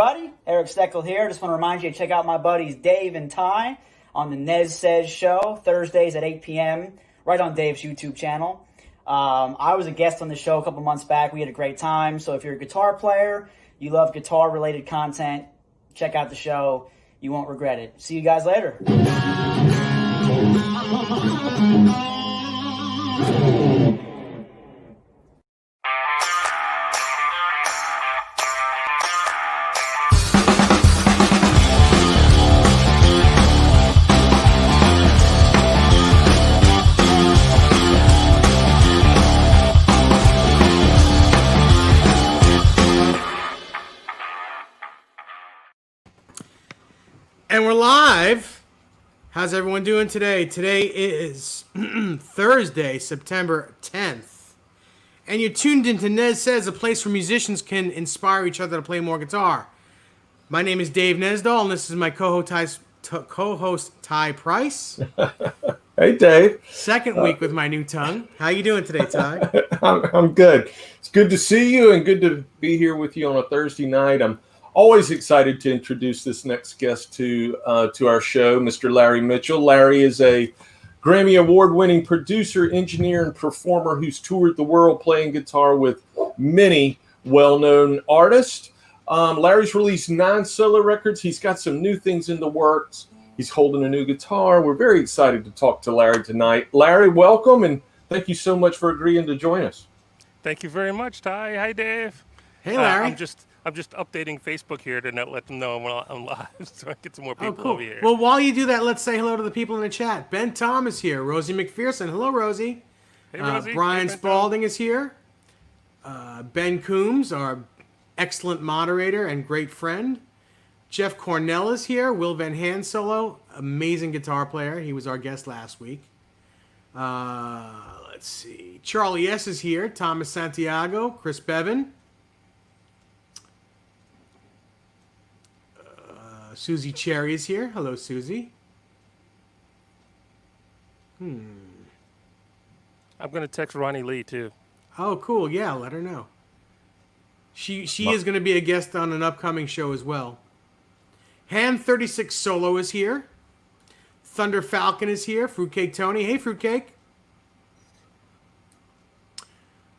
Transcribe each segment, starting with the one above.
everybody. Eric Steckel here. Just want to remind you to check out my buddies Dave and Ty on the Nez Says Show, Thursdays at 8 p.m., right on Dave's YouTube channel. I was a guest on the show a couple months back. We had a great time. So if you're a guitar player, you love guitar-related content, check out the show. You won't regret it. See you guys later. And we're live. How's everyone doing today? Today is Thursday, September 10th. And you're tuned into Nez Says, a place where musicians can inspire each other to play more guitar. My name is Dave Nesdahl, and this is my co-host Ty Price. Hey, Dave. Second week with my new tongue. How you doing today, Ty? I'm good. It's good to see you and good to be here with you on a Thursday night. I'm always excited to introduce this next guest to our show, Mr. Larry Mitchell. Larry is a Grammy Award-winning producer, engineer, and performer who's toured the world playing guitar with many well-known artists. Larry's released 9 solo records. He's got some new things in the works. He's holding a new guitar. We're very excited to talk to Larry tonight. Larry, welcome, and thank you so much for agreeing to join us. Thank you very much, Ty. Hi, Dave. Hey, Larry. I'm just updating Facebook here to let them know I'm live, so I get some more people over here. Well, while you do that, let's say hello to the people in the chat. Ben Tom is here. Rosie McPherson. Hello, Rosie. Hey, Rosie. Brian Hey, Spalding is here. Ben Coombs, our excellent moderator and great friend. Jeff Cornell is here. Will Van Han solo, amazing guitar player. He was our guest last week. Let's see. Charlie S. is here. Thomas Santiago. Chris Bevan. Susie Cherry is here. Hello, Susie. I'm going to text Ronnie Lee, too. Oh, cool. Yeah, let her know. She is going to be a guest on an upcoming show as well. Ham 36 Solo is here. Thunder Falcon is here. Fruitcake Tony. Hey, Fruitcake.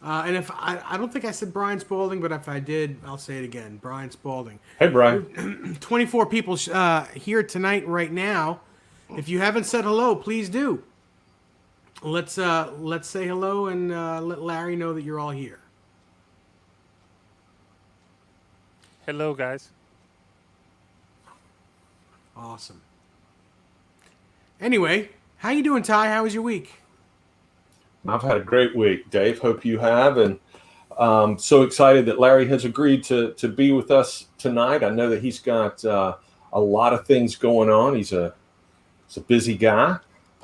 And if I don't think I said Brian Spalding, but if I did, I'll say it again. Brian Spalding. Hey, Brian. 24 people here tonight right now. If you haven't said hello, please do. Let's say hello and let Larry know that you're all here. Hello, guys. Awesome. Anyway, how you doing, Ty? How was your week? I've had a great week, Dave. Hope you have. And so excited that Larry has agreed to be with us tonight. I know that he's got a lot of things going on. He's a busy guy.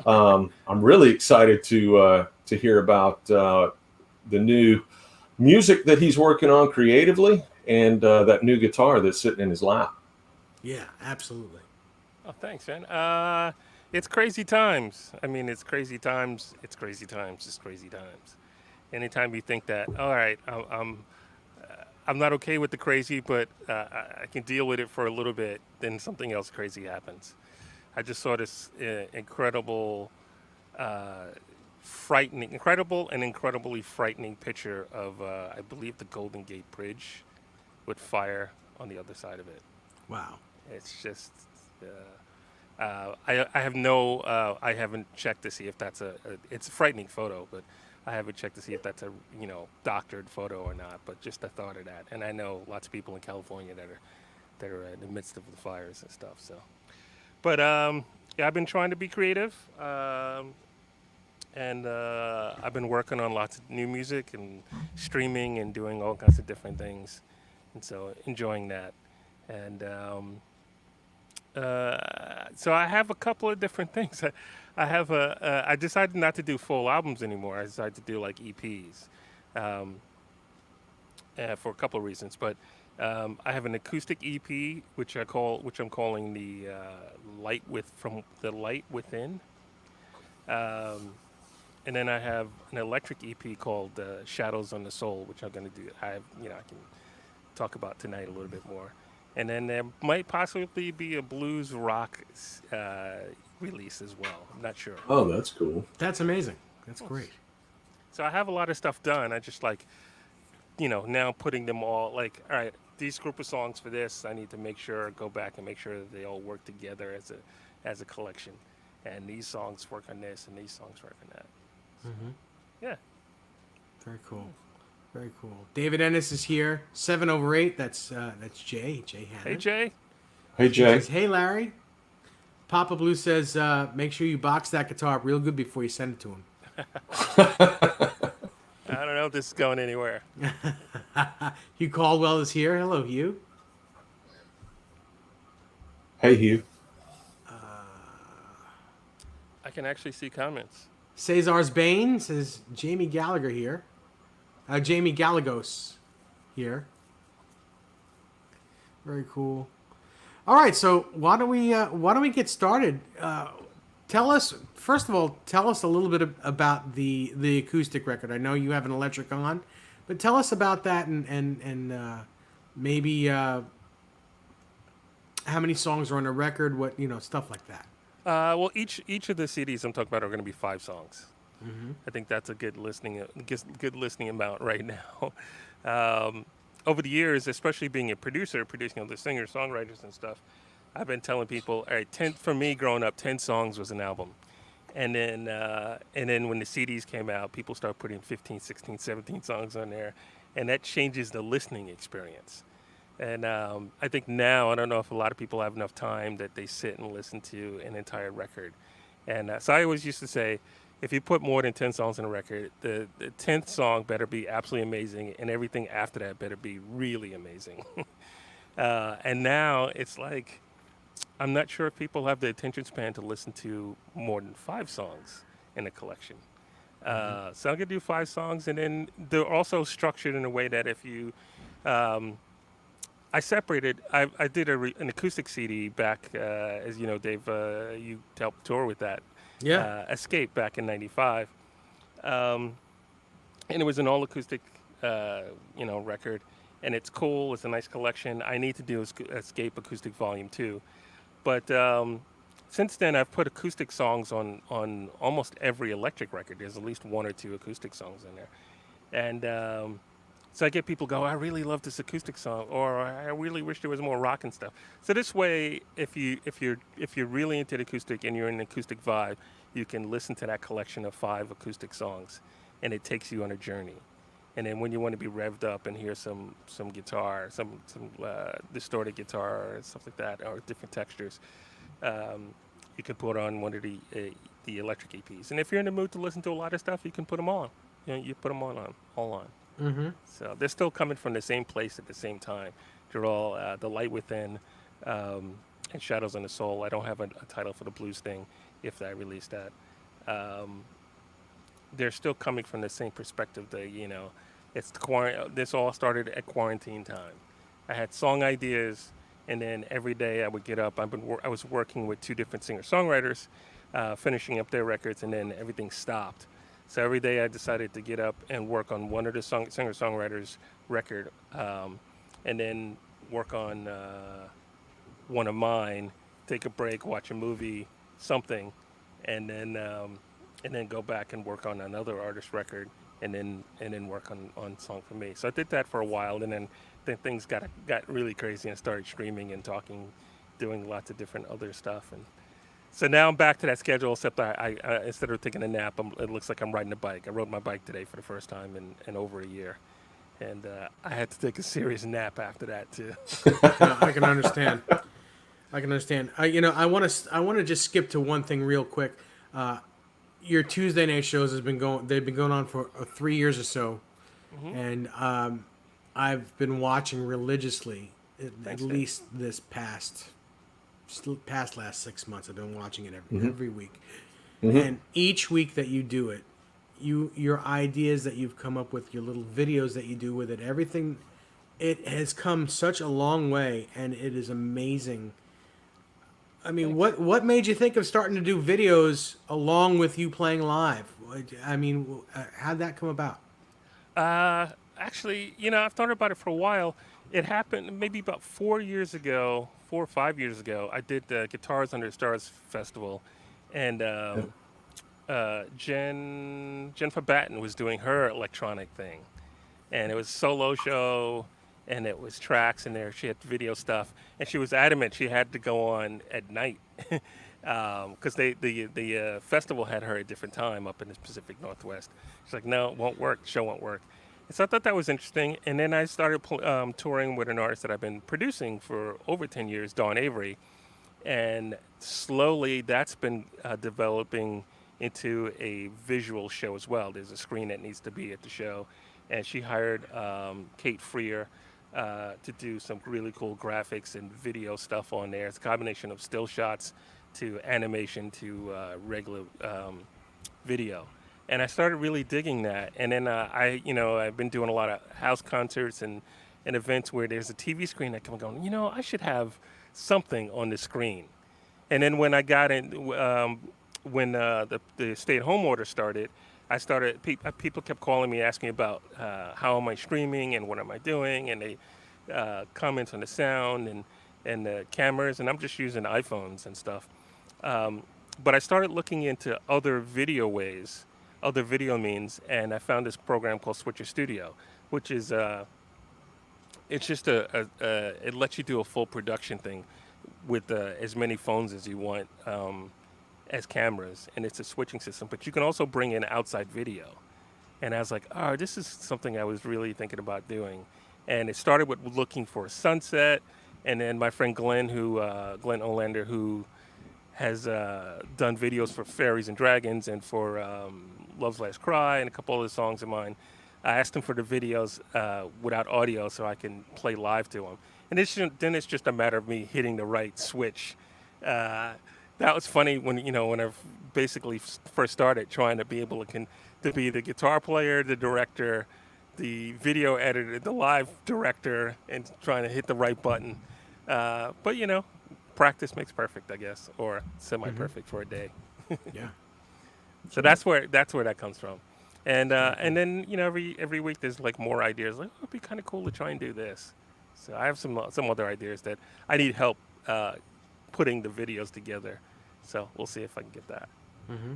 I'm really excited to hear about the new music that he's working on creatively and that new guitar that's sitting in his lap. Yeah, absolutely. Oh, thanks, man. It's crazy times. I mean, it's crazy times. It's crazy times. It's crazy times. Anytime you think that, all right, I'm not okay with the crazy, but I can deal with it for a little bit, then something else crazy happens. I just saw this incredible and incredibly frightening picture of, I believe, the Golden Gate Bridge with fire on the other side of it. Wow. It's just... I haven't checked to see if that's it's a frightening photo, but I haven't checked to see if that's a, doctored photo or not, but just the thought of that. And I know lots of people in California that are in the midst of the fires and stuff, so. But, yeah, I've been trying to be creative, and I've been working on lots of new music and streaming and doing all kinds of different things, and so enjoying that. And, so I have a couple of different things. I decided not to do full albums anymore. I decided to do like EPs for a couple of reasons. But I have an acoustic EP, which I'm calling the Light Within. And then I have an electric EP called Shadows on the Soul, which I'm going to do. I can talk about tonight a little bit more. and then there might possibly be a blues rock release as well. I'm not sure. Oh, that's cool. That's amazing. That's great. So I have a lot of stuff done. I just like, now putting them all like, all right, these group of songs for this, I need to make sure, go back and make sure that they all work together as a collection. And these songs work on this, and these songs work on that. Yeah. Very cool. Very cool. David Ennis is here. 7/8. That's Jay. Jay Hannon. Hey, Jay. Hey, He Jay. says, hey, Larry. Papa Blue says, make sure you box that guitar up real good before you send it to him. I don't know if this is going anywhere. Hugh Caldwell is here. Hello, Hugh. Hey, Hugh. I can actually see comments. Cesar's Bane says, Jamie Gallagher here. Jamie Gallegos here. Very cool. All right, so why don't we get started? Tell us a little bit about the acoustic record. I know you have an electric on, but tell us about that and maybe how many songs are on the record, what stuff like that. Well, each of the CDs I'm talking about are going to be 5 songs. I think that's a good listening amount right now. Over the years, especially being a producer, producing other singers, songwriters, and stuff, I've been telling people, all right, for me growing up, 10 songs was an album. And then when the CDs came out, people started putting 15, 16, 17 songs on there, and that changes the listening experience. And I think now, I don't know if a lot of people have enough time that they sit and listen to an entire record. And so I always used to say, if you put more than 10 songs on a record, the 10th song better be absolutely amazing, and everything after that better be really amazing. And now it's like, I'm not sure if people have the attention span to listen to more than 5 songs in a collection. So I'm going to do 5 songs, and then they're also structured in a way that if you... I separated. I did an acoustic CD back, as you know, Dave. You helped tour with that. Yeah. Escape back in '95, and it was an all acoustic, record, and it's cool. It's a nice collection. I need to do Escape Acoustic Volume 2, but since then I've put acoustic songs on almost every electric record. There's at least 1 or 2 acoustic songs in there, and. So I get people go, I really love this acoustic song, or I really wish there was more rock and stuff. So this way, if you're really into the acoustic and you're in an acoustic vibe, you can listen to that collection of 5 acoustic songs, and it takes you on a journey. And then when you want to be revved up and hear some guitar, some distorted guitar or stuff like that, or different textures, you can put on one of the electric EPs. And if you're in the mood to listen to a lot of stuff, you can put them on. You put them all on. Mm-hmm. So they're still coming from the same place at the same time. They're all The Light Within and Shadows on the Soul. I don't have a title for the blues thing if I release that. They're still coming from the same perspective. This all started at quarantine time. I had song ideas, and then every day I would get up. I was working with 2 different singer-songwriters, finishing up their records, and then everything stopped. So every day I decided to get up and work on one of the singer-songwriters' record, and then work on one of mine, take a break, watch a movie, something, and then go back and work on another artist's record, and then work on song for me. So I did that for a while, and then things got really crazy and started streaming and talking, doing lots of different other stuff. And so now I'm back to that schedule, except I instead of taking a nap, it looks like I'm riding a bike. I rode my bike today for the first time in over a year. And I had to take a serious nap after that, too. I can understand. I want to just skip to one thing real quick. Your Tuesday night shows they've been going on for 3 years or so. And I've been watching religiously at least this past last 6 months. I've been watching it every week. And each week that you do it, your ideas that you've come up with, your little videos that you do with it, everything, it has come such a long way, and it is amazing. I mean, what made you think of starting to do videos along with you playing live? I mean, how'd that come about? Actually, I've thought about it for a while, It happened maybe about 4 years ago, 4 or 5 years ago. I did the Guitars Under the Stars festival, and Yeah. Jennifer Batten was doing her electronic thing, and it was solo show, and it was tracks in there. She had video stuff, and she was adamant she had to go on at night because the festival had her at a different time up in the Pacific Northwest. She's like, no, it won't work. The show won't work. And so I thought that was interesting. And then I started touring with an artist that I've been producing for over 10 years, Dawn Avery. And slowly that's been developing into a visual show as well. There's a screen that needs to be at the show. And she hired Kate Freer to do some really cool graphics and video stuff on there. It's a combination of still shots to animation to regular video. And I started really digging that. And then I've been doing a lot of house concerts and events where there's a TV screen that comes going, I should have something on the screen. And then when I got in, when the stay-at-home order started, people kept calling me, asking about how am I streaming and what am I doing, and they comment on the sound and the cameras, and I'm just using iPhones and stuff. But I started looking into other video ways, other video means, and I found this program called Switcher Studio, which is it's just it lets you do a full production thing with as many phones as you want as cameras, and it's a switching system. But you can also bring in outside video, and I was like, oh, this is something I was really thinking about doing. And it started with looking for a sunset, and then my friend Glenn Olander, who has done videos for Fairies and Dragons and for Love's Last Cry and a couple other songs of mine. I asked him for the videos without audio so I can play live to him. And then it's just a matter of me hitting the right switch. That was funny when I basically first started trying to be able to be the guitar player, the director, the video editor, the live director, and trying to hit the right button. But practice makes perfect, I guess, or semi-perfect for a day. Yeah. So that's where that comes from, and then every week there's like more ideas. Like, it'd be kind of cool to try and do this. So I have some other ideas that I need help putting the videos together. So we'll see if I can get that. Mm-hmm.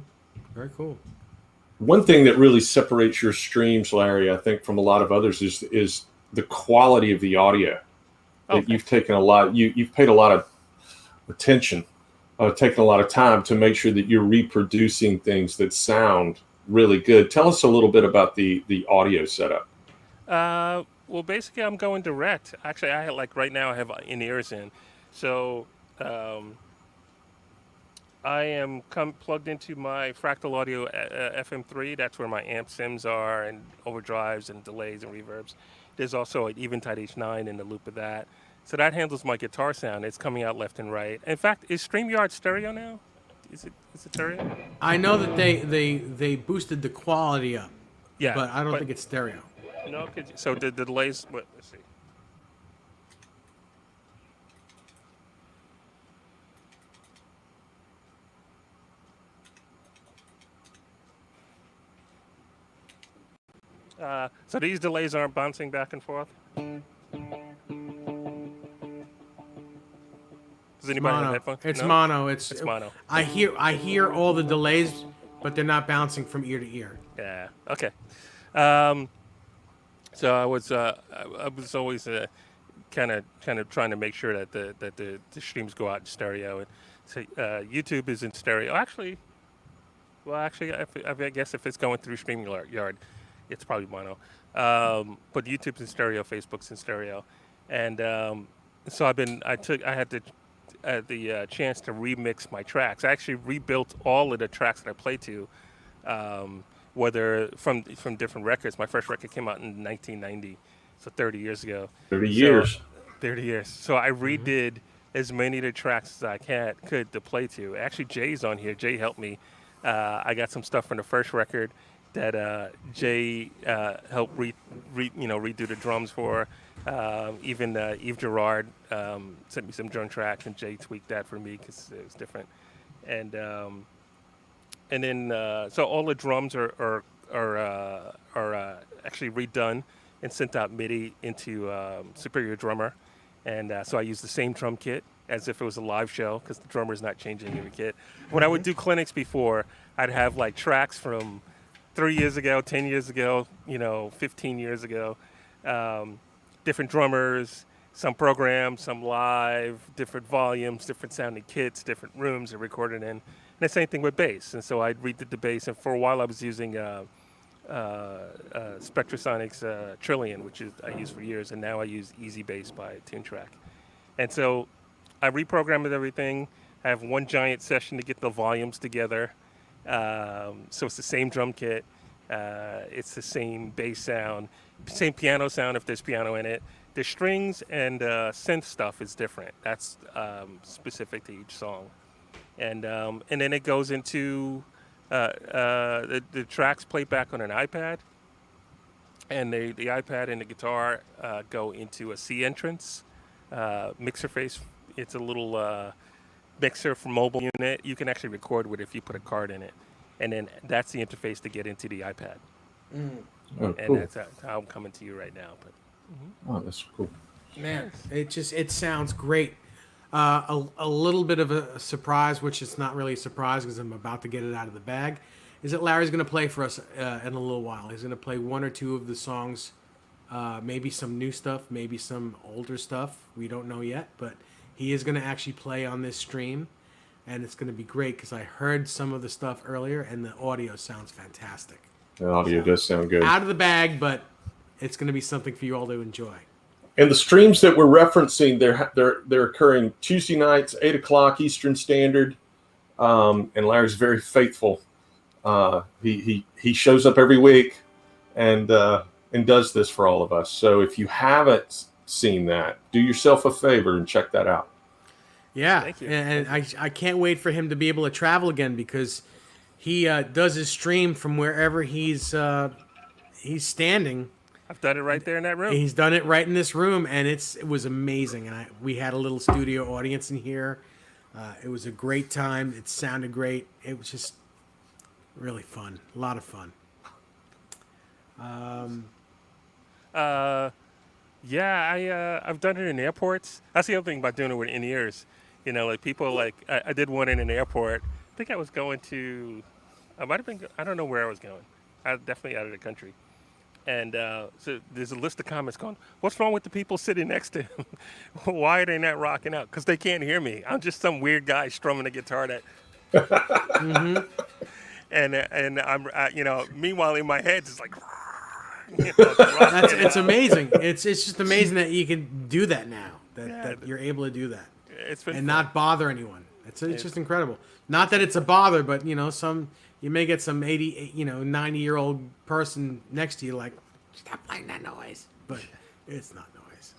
Very cool. One thing that really separates your streams, Larry, I think, from a lot of others is the quality of the audio. That you've taken you've paid a lot of attention, taken a lot of time to make sure that you're reproducing things that sound really good. Tell us a little bit about the audio setup. Well, basically, I'm going direct. Actually, right now I have in-ears in, so I am plugged into my Fractal Audio FM3. That's where my amp sims are, and overdrives and delays and reverbs. There's also an Eventide H9 in the loop of that. So that handles my guitar sound. It's coming out left and right. In fact, is StreamYard stereo now? Is it stereo? I know that they boosted the quality up. Yeah, But I don't think it's stereo. No, so the delays. Let's see. So these delays aren't bouncing back and forth. Does anybody have headphones? It's No? mono. It's mono. I hear all the delays, but they're not bouncing from ear to ear. Yeah. Okay. So I was always kind of trying to make sure that the streams go out in stereo. And so, YouTube is in stereo. Actually, I guess if it's going through StreamYard, it's probably mono. But YouTube's in stereo, Facebook's in stereo, and so I had the chance to remix my tracks. I actually rebuilt all of the tracks that I played to, whether from different records. My first record came out in 1990, so 30 years ago. 30 years. 30 years. So I redid as many of the tracks as I could to play to. Actually, Jay's on here. Jay helped me. I got some stuff from the first record that Jay helped redo the drums for. Even Yves Girard sent me some drum tracks, and Jay tweaked that for me because it was different. And then so all the drums are actually redone, and sent out MIDI into Superior Drummer. And so I used the same drum kit as if it was a live show because the drummer's not changing every kit. When I would do clinics before, I'd have like tracks from 3 years ago, 10 years ago, 15 years ago, different drummers, some programs, some live, different volumes, different sounding kits, different rooms they're recorded in. And the same thing with bass. And so I redid the bass. And for a while I was using Spectrasonics Trillion, which I used for years. And now I use Easy Bass by TuneTrack. And so I reprogrammed everything. I have one giant session to get the volumes together. So it's the same drum kit. It's the same bass sound, same piano sound if there's piano in it. The strings and synth stuff is different. That's specific to each song. And then it goes into the tracks play back on an iPad. And the iPad and the guitar go into a C entrance mixer face. It's a little mixer for mobile unit. You can actually record with it if you put a card in it. And then that's the interface to get into the iPad. Oh, And cool. that's how I'm coming to you right now. But Oh, that's cool. Man, it sounds great. A little bit of a surprise, which is not really a surprise because I'm about to get it out of the bag, is that Larry's going to play for us in a little while. He's going to play one or two of the songs, maybe some new stuff, maybe some older stuff. We don't know yet, but he is going to actually play on this stream, and it's going to be great because I heard some of the stuff earlier, and the audio sounds fantastic. The audio does sound good. Out of the bag, but it's going to be something for you all to enjoy. And the streams that we're referencing, they're occurring Tuesday nights, 8 o'clock Eastern Standard. And Larry's very faithful. He shows up every week and does this for all of us. So if you haven't seen that, do yourself a favor and check that out. Yeah, Thank you. and I can't wait for him to be able to travel again because he does his stream from wherever he's standing. I've done it right there in that room. He's done it right in this room, and it was amazing. And we had a little studio audience in here. It was a great time. It sounded great. It was just really fun. A lot of fun. Yeah, I've done it in airports. That's the other thing about doing it with in-ears. Like people I did one in an airport. I think I was going to, I might have been, I don't know where I was going. I was definitely out of the country. And so there's a list of comments going, what's wrong with the people sitting next to him? Why are they not rocking out? Because they can't hear me. I'm just some weird guy strumming a guitar that. Mm-hmm. And I'm, meanwhile in my head, it's like, It's amazing. It's just amazing that you can do that now. That you're able to do that it's been and fun. not bother anyone. It's just incredible. Not that it's a bother, but you may get some 80, 90-year-old person next to you like, stop playing that noise. But it's not noise.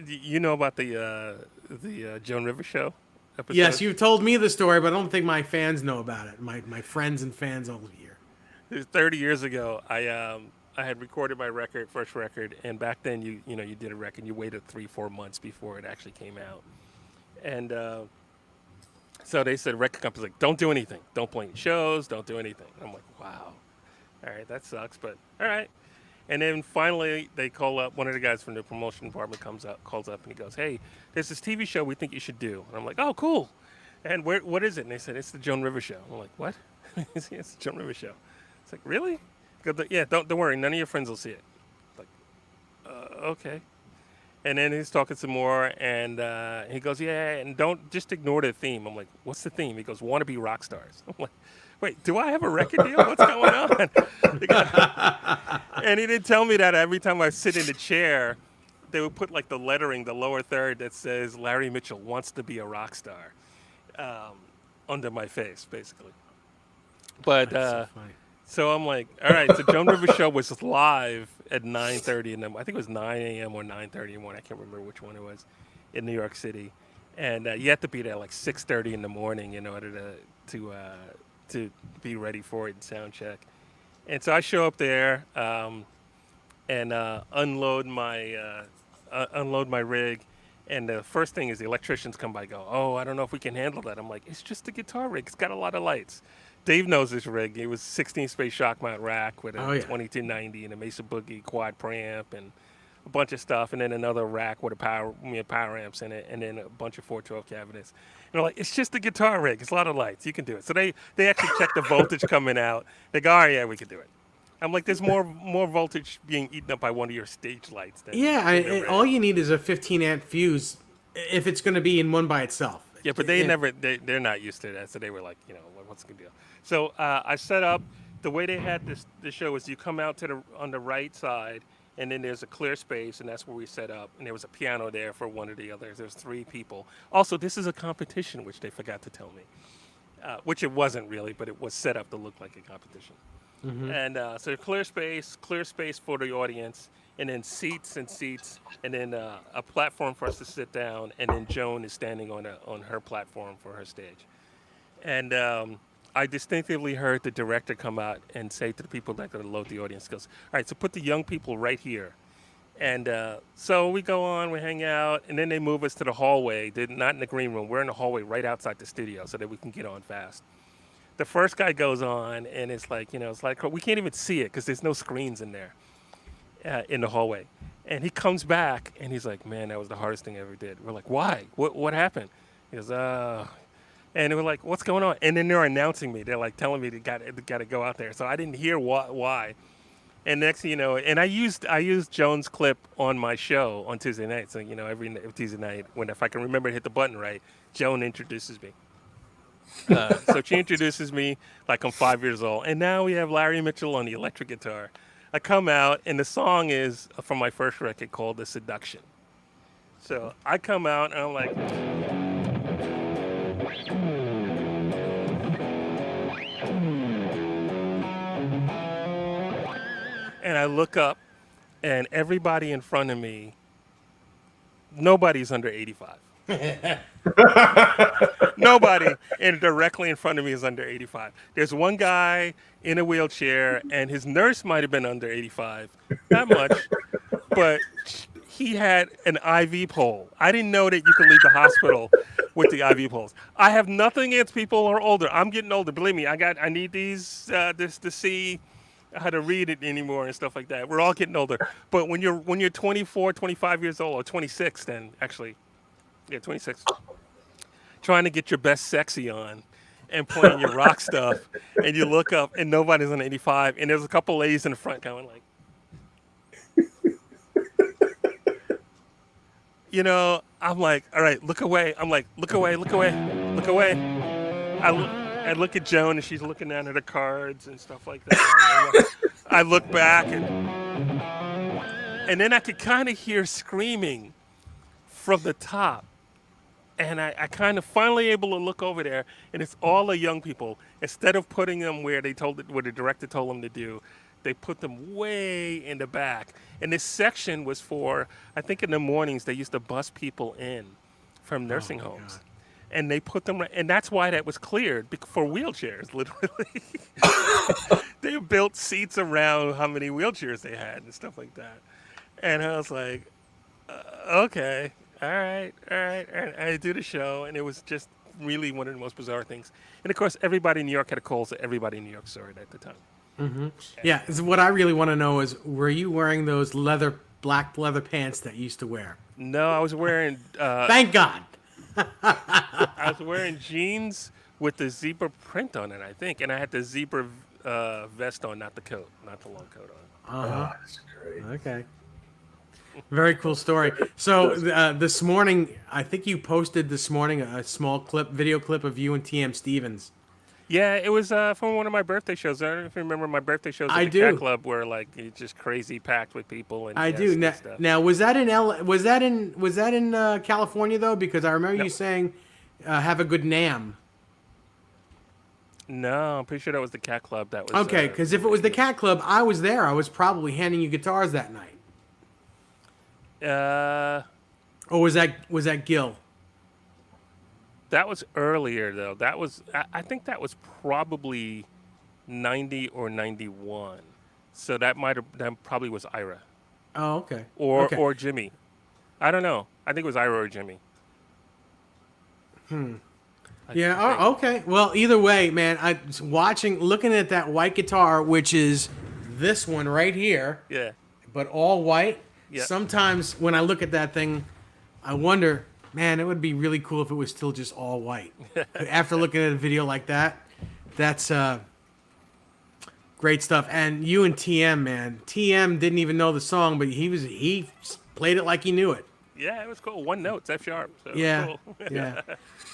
You know about the Joan Rivers show episode? Yes, you've told me the story, but I don't think my fans know about it. My friends and fans over here. It was 30 years ago. I had recorded my first record, and back then you did a record. You waited 3-4 months before it actually came out, and so they said record companies like, don't do anything, don't play any shows, don't do anything. I'm like, wow, all right, that sucks, but all right. And then finally they call up, one of the guys from the promotion department calls up, and he goes, hey, there's this TV show we think you should do. And I'm like, oh, cool. And what is it? And they said, it's the Joan Rivers show. I'm like, what? It's the Joan Rivers show. It's like, really? Yeah, don't worry, none of your friends will see it. Like, okay. And then he's talking some more, and he goes, yeah, and don't just ignore the theme. I'm like, what's the theme? He goes, wanna be rock stars. I'm like, wait, do I have a record deal? What's going on? And he didn't tell me that every time I sit in the chair, they would put like the lettering, the lower third that says Larry Mitchell wants to be a rock star under my face, basically. But That's so funny. so I'm like, all right, so Joan Rivers show was live at 9:30 in the, I think it was 9 a.m. or 9:30 in the morning. I can't remember which one it was, in New York City. And you have to be there like 6:30 in the morning in order to be ready for it and sound check. And so I show up there and unload my rig. And the first thing is the electricians come by and go, oh, I don't know if we can handle that. I'm like, it's just a guitar rig. It's got a lot of lights. Dave knows this rig. It was 16 space shock mount rack with a Oh, yeah. 2290 and a Mesa Boogie quad preamp and a bunch of stuff, and then another rack with power amps in it, and then a bunch of 412 cabinets. And like, it's just a guitar rig. It's a lot of lights. You can do it. So they actually check the voltage coming out. They go, oh yeah, we can do it. I'm like, there's more voltage being eaten up by one of your stage lights. Than the rig. All you need is a 15 amp fuse if it's going to be in one by itself. Yeah, but they're not used to that, so they were like, what's the deal? So I set up, the way they had the show is you come out on the right side, and then there's a clear space, and that's where we set up, and there was a piano there for one of the others. There's 3 people. Also, this is a competition, which they forgot to tell me, which it wasn't really, but it was set up to look like a competition. Mm-hmm. And so clear space for the audience, and then seats, and then a platform for us to sit down, and then Joan is standing on her platform for her stage. And I distinctively heard the director come out and say to the people that are load the audience, goes, all right, so put the young people right here. And so we go on, we hang out, and then they move us to the hallway. They're not in the green room. We're in the hallway right outside the studio so that we can get on fast. The first guy goes on, and it's like, we can't even see it because there's no screens in there in the hallway. And he comes back, and he's like, man, that was the hardest thing I ever did. We're like, why? What happened? He goes, and we're like, what's going on? And then they're announcing me. They're like telling me they got to go out there. So I didn't hear why. And next thing you know, and I used Joan's clip on my show on Tuesday night. So, every Tuesday night, if I can remember to hit the button right, Joan introduces me. So she introduces me like I'm 5 years old. And now we have Larry Mitchell on the electric guitar. I come out, and the song is from my first record called The Seduction. So I come out, and I'm like... And I look up, and everybody in front of me, nobody's under 85. Nobody directly in front of me is under 85. There's one guy in a wheelchair, and his nurse might have been under 85. Not much, but he had an IV pole. I didn't know that you could leave the hospital with the IV poles. I have nothing against people who are older. I'm getting older. Believe me, I need these this to see how to read it anymore and stuff like that. We're all getting older. But when you're 24, 25 years old, or 26, then actually, 26, trying to get your best sexy on and playing your rock stuff, and you look up and nobody's on 85, and there's a couple ladies in the front going like, I'm like, all right, look away. I'm like, look away. I look at Joan, and she's looking down at her cards and stuff like that. I look back, and then I could kind of hear screaming from the top. And I kind of finally able to look over there, and it's all the young people. Instead of putting them where the director told them to do, they put them way in the back. And this section was for, I think in the mornings, they used to bus people in from nursing homes. God. And they put them, and that's why that was cleared, for wheelchairs, literally. They built seats around how many wheelchairs they had and stuff like that. And I was like, okay, all right. And I do the show, and it was just really one of the most bizarre things. And of course, everybody in New York had a cold, so everybody in New York saw it at the time. Mm-hmm. Yeah, so what I really want to know is, were you wearing those black leather pants that you used to wear? No, I was wearing... Thank God! I was wearing jeans with the zebra print on it, I think, and I had the zebra vest on, not the coat, not the long coat on. Uh-huh. Oh, that's great. Okay. Very cool story. So this morning, I think you posted this morning a small video clip of you and TM Stevens. Yeah, it was from one of my birthday shows. I don't know if you remember my birthday shows at the Cat Club, where like it's just crazy packed with people. And I do. Now, was that in Was that in California though? Because I remember you saying, "Have a good nam." No, I'm pretty sure that was the Cat Club. That was okay. Because if it was the Cat Club, I was there. I was probably handing you guitars that night. Or was that Gil? That was earlier though. That was I think that was probably 90 or 91. So that probably was Ira. Oh, okay. Or Jimmy. I don't know. I think it was Ira or Jimmy. Yeah. think. Oh, okay. Well, either way, man, I was looking at that white guitar, which is this one right here, Yeah. but all white. Yeah. Sometimes when I look at that thing, I wonder, man, it would be really cool if it was still just all white. After looking at a video like that, that's great stuff. And you and TM, man, TM didn't even know the song, but he played it like he knew it. Yeah, it was cool. One note, it's F sharp. So it Yeah, was cool. yeah.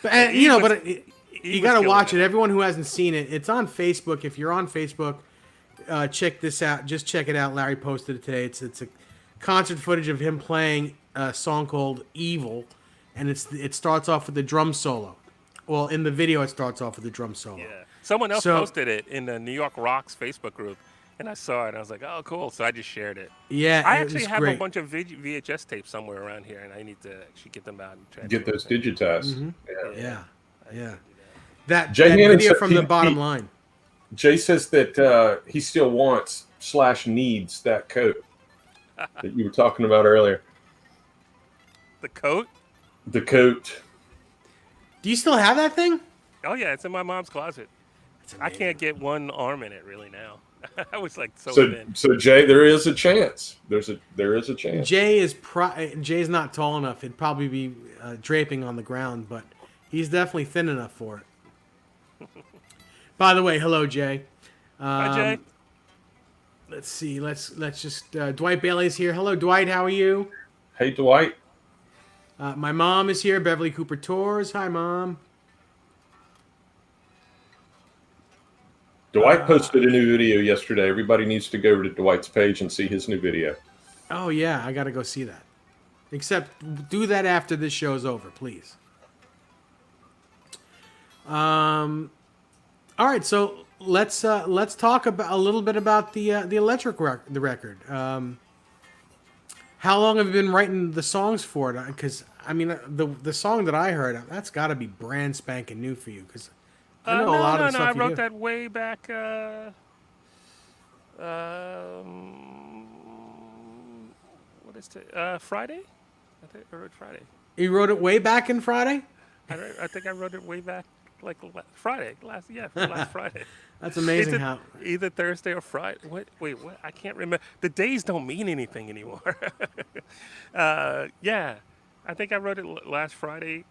But and, He you know, was- but he you was got to killing watch it. it. Everyone who hasn't seen it, it's on Facebook. If you're on Facebook, check this out. Just check it out. Larry posted it today. It's a concert footage of him playing a song called "Evil," and it starts off with the drum solo. Well, in the video, it starts off with the drum solo. Yeah. Someone else So- posted it in the New York Rocks Facebook group, and I saw it, and I was like, oh, cool. So I just shared it. Yeah, I it actually was have great. a bunch of VHS tapes somewhere around here, and I need to actually get them out and try to Get those digitized. Yeah. Yeah. That Jay Hannon video said from the he- bottom he- line. Jay says that he still wants / needs that coat that you were talking about earlier. The coat? The coat. Do you still have that thing? Oh, yeah, it's in my mom's closet. I can't get one arm in it really now. I was like so So, thin. so Jay, there is a chance. There is a chance. Jay's not tall enough. It'd probably be draping on the ground, but he's definitely thin enough for it. By the way, hello Jay. Hi, Jay. Let's see. Let's just Dwight Bailey's here. Hello Dwight. How are you? Hey, Dwight. My mom is here. Beverly Cooper Tours. Hi mom. Dwight posted a new video yesterday. Everybody needs to go over to Dwight's page and see his new video. Oh yeah, I gotta go see that. Except do that after this show's over, please. All right, so let's talk about a little bit about the electric the record. How long have you been writing the songs for it? Because I mean, the song that I heard, that's got to be brand spanking new for you. Because I know a lot of the stuff I you wrote do. that way back. What is it? Friday? I think I wrote Friday. You wrote it way back in Friday. I think I wrote it way back like Friday. Last Friday. That's amazing It's how. either Thursday or Friday. Wait, what? I can't remember. The days don't mean anything anymore. Yeah, I think I wrote it last Friday.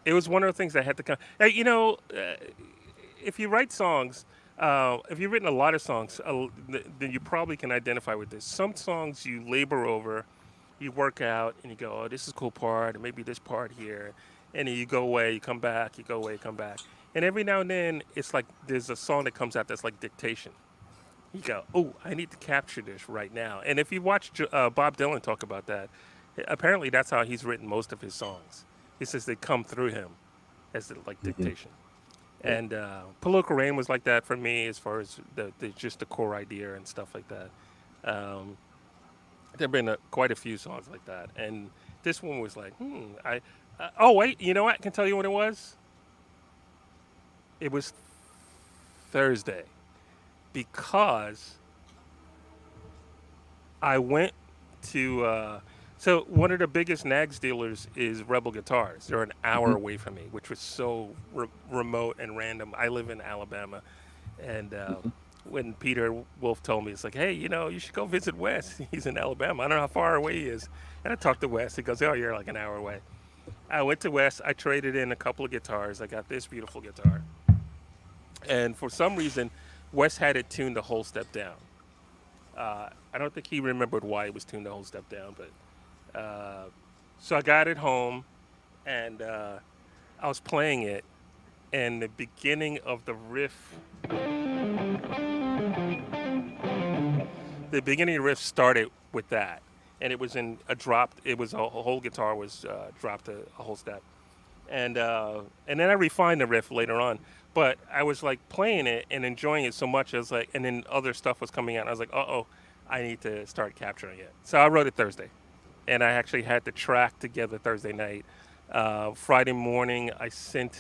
It was one of the things that had to come. If you write songs, if you've written a lot of songs, then you probably can identify with this. Some songs you labor over, you work out, and you go, oh, this is a cool part, and maybe this part here. And then you go away, you come back, you go away, you come back. And every now and then, it's like there's a song that comes out that's like dictation. You go, oh, I need to capture this right now. And if you watch Bob Dylan talk about that, apparently that's how he's written most of his songs. He says they come through him as like dictation. And Political Rain was like that for me as far as just the core idea and stuff like that. There have been quite a few songs like that. And this one was like, oh, wait, you know what? I can tell you what it was. It was Thursday because I went to so one of the biggest Nags dealers is Rebel Guitars. They're an hour away from me, which was so remote and random. I live in Alabama, and when Peter Wolf told me, it's like, hey, you should go visit Wes. He's in Alabama. I don't know how far away he is. And I talked to Wes. He goes, oh, you're like an hour away. I went to Wes. I traded in a couple of guitars. I got this beautiful guitar. And for some reason, Wes had it tuned the whole step down. I don't think he remembered why it was tuned the whole step down, but so I got it home, and I was playing it, and the beginning of the riff, started with that, and it was in a drop. It was a whole guitar was dropped a whole step, and then I refined the riff later on. But I was like playing it and enjoying it so much. I was like, and then other stuff was coming out. And I was like, I need to start capturing it. So I wrote it Thursday, and I actually had the track together Thursday night. Friday morning, I sent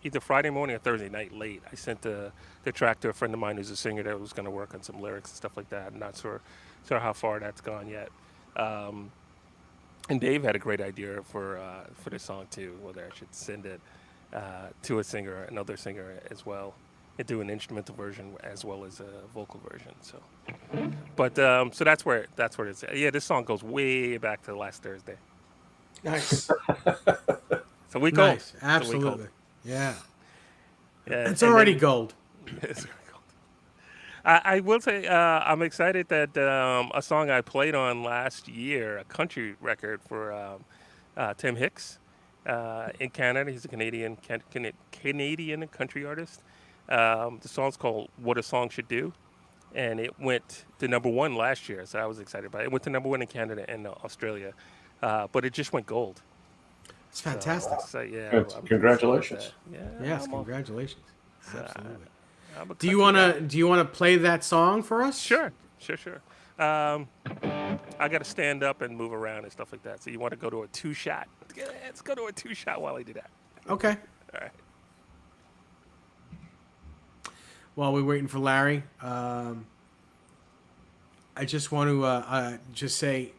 either Friday morning or Thursday night late. I sent the track to a friend of mine who's a singer that was going to work on some lyrics and stuff like that. I'm not sure how far that's gone yet. And Dave had a great idea for this song too, whether I should send it to another singer as well, and do an instrumental version as well as a vocal version. So, but so that's where it's. Yeah, this song goes way back to last Thursday. Nice. So we gold. Nice. So we Absolutely. gold. Yeah. Yeah, It's and already then- gold. It's very gold. I will say I'm excited that a song I played on last year, a country record for Tim Hicks in Canada. He's a Canadian country artist. The song's called "What a Song Should Do," and it went to #1 last year. So I was excited about it. It went to #1 in Canada and Australia, but it just went gold. It's fantastic. So yeah, Good. I'm Congratulations. Yeah, Yes, I'm all- congratulations. So, Absolutely. I'm a Do you country guy. wanna play that song for us? Sure. I got to stand up and move around and stuff like that. So you want to go to a 2-shot? Let's go to a 2-shot while I do that. Okay. All right. While we're waiting for Larry, I just want to just say,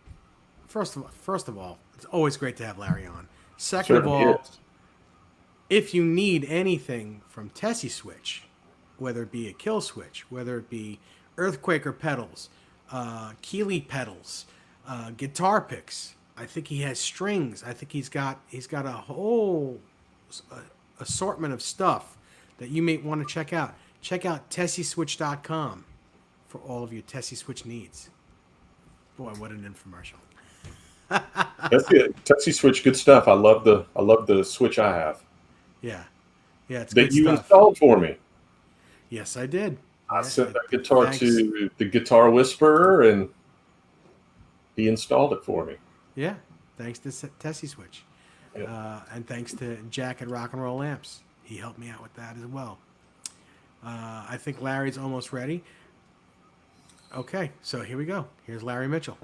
first of all, it's always great to have Larry on. Second of Certainly all, is. if you need anything from Tessie Switch, whether it be a kill switch, whether it be Earthquaker pedals, Keeley pedals, guitar picks, I think he has strings. I think he's got a whole assortment of stuff that you may want to check out. Check out TessieSwitch.com for all of your Tessie Switch needs. Boy, what an infomercial! That's it. Tessie Switch, good stuff. I love the Switch I have Yeah, it's that good you stuff. installed for me. Yes, I did. I Yeah, sent that guitar thanks. to the Guitar Whisperer, and he installed it for me. Yeah, thanks to Tessie Switch. Yep. And thanks to Jack at Rock and Roll Amps. He helped me out with that as well. I think Larry's almost ready. Okay, so here we go. Here's Larry Mitchell.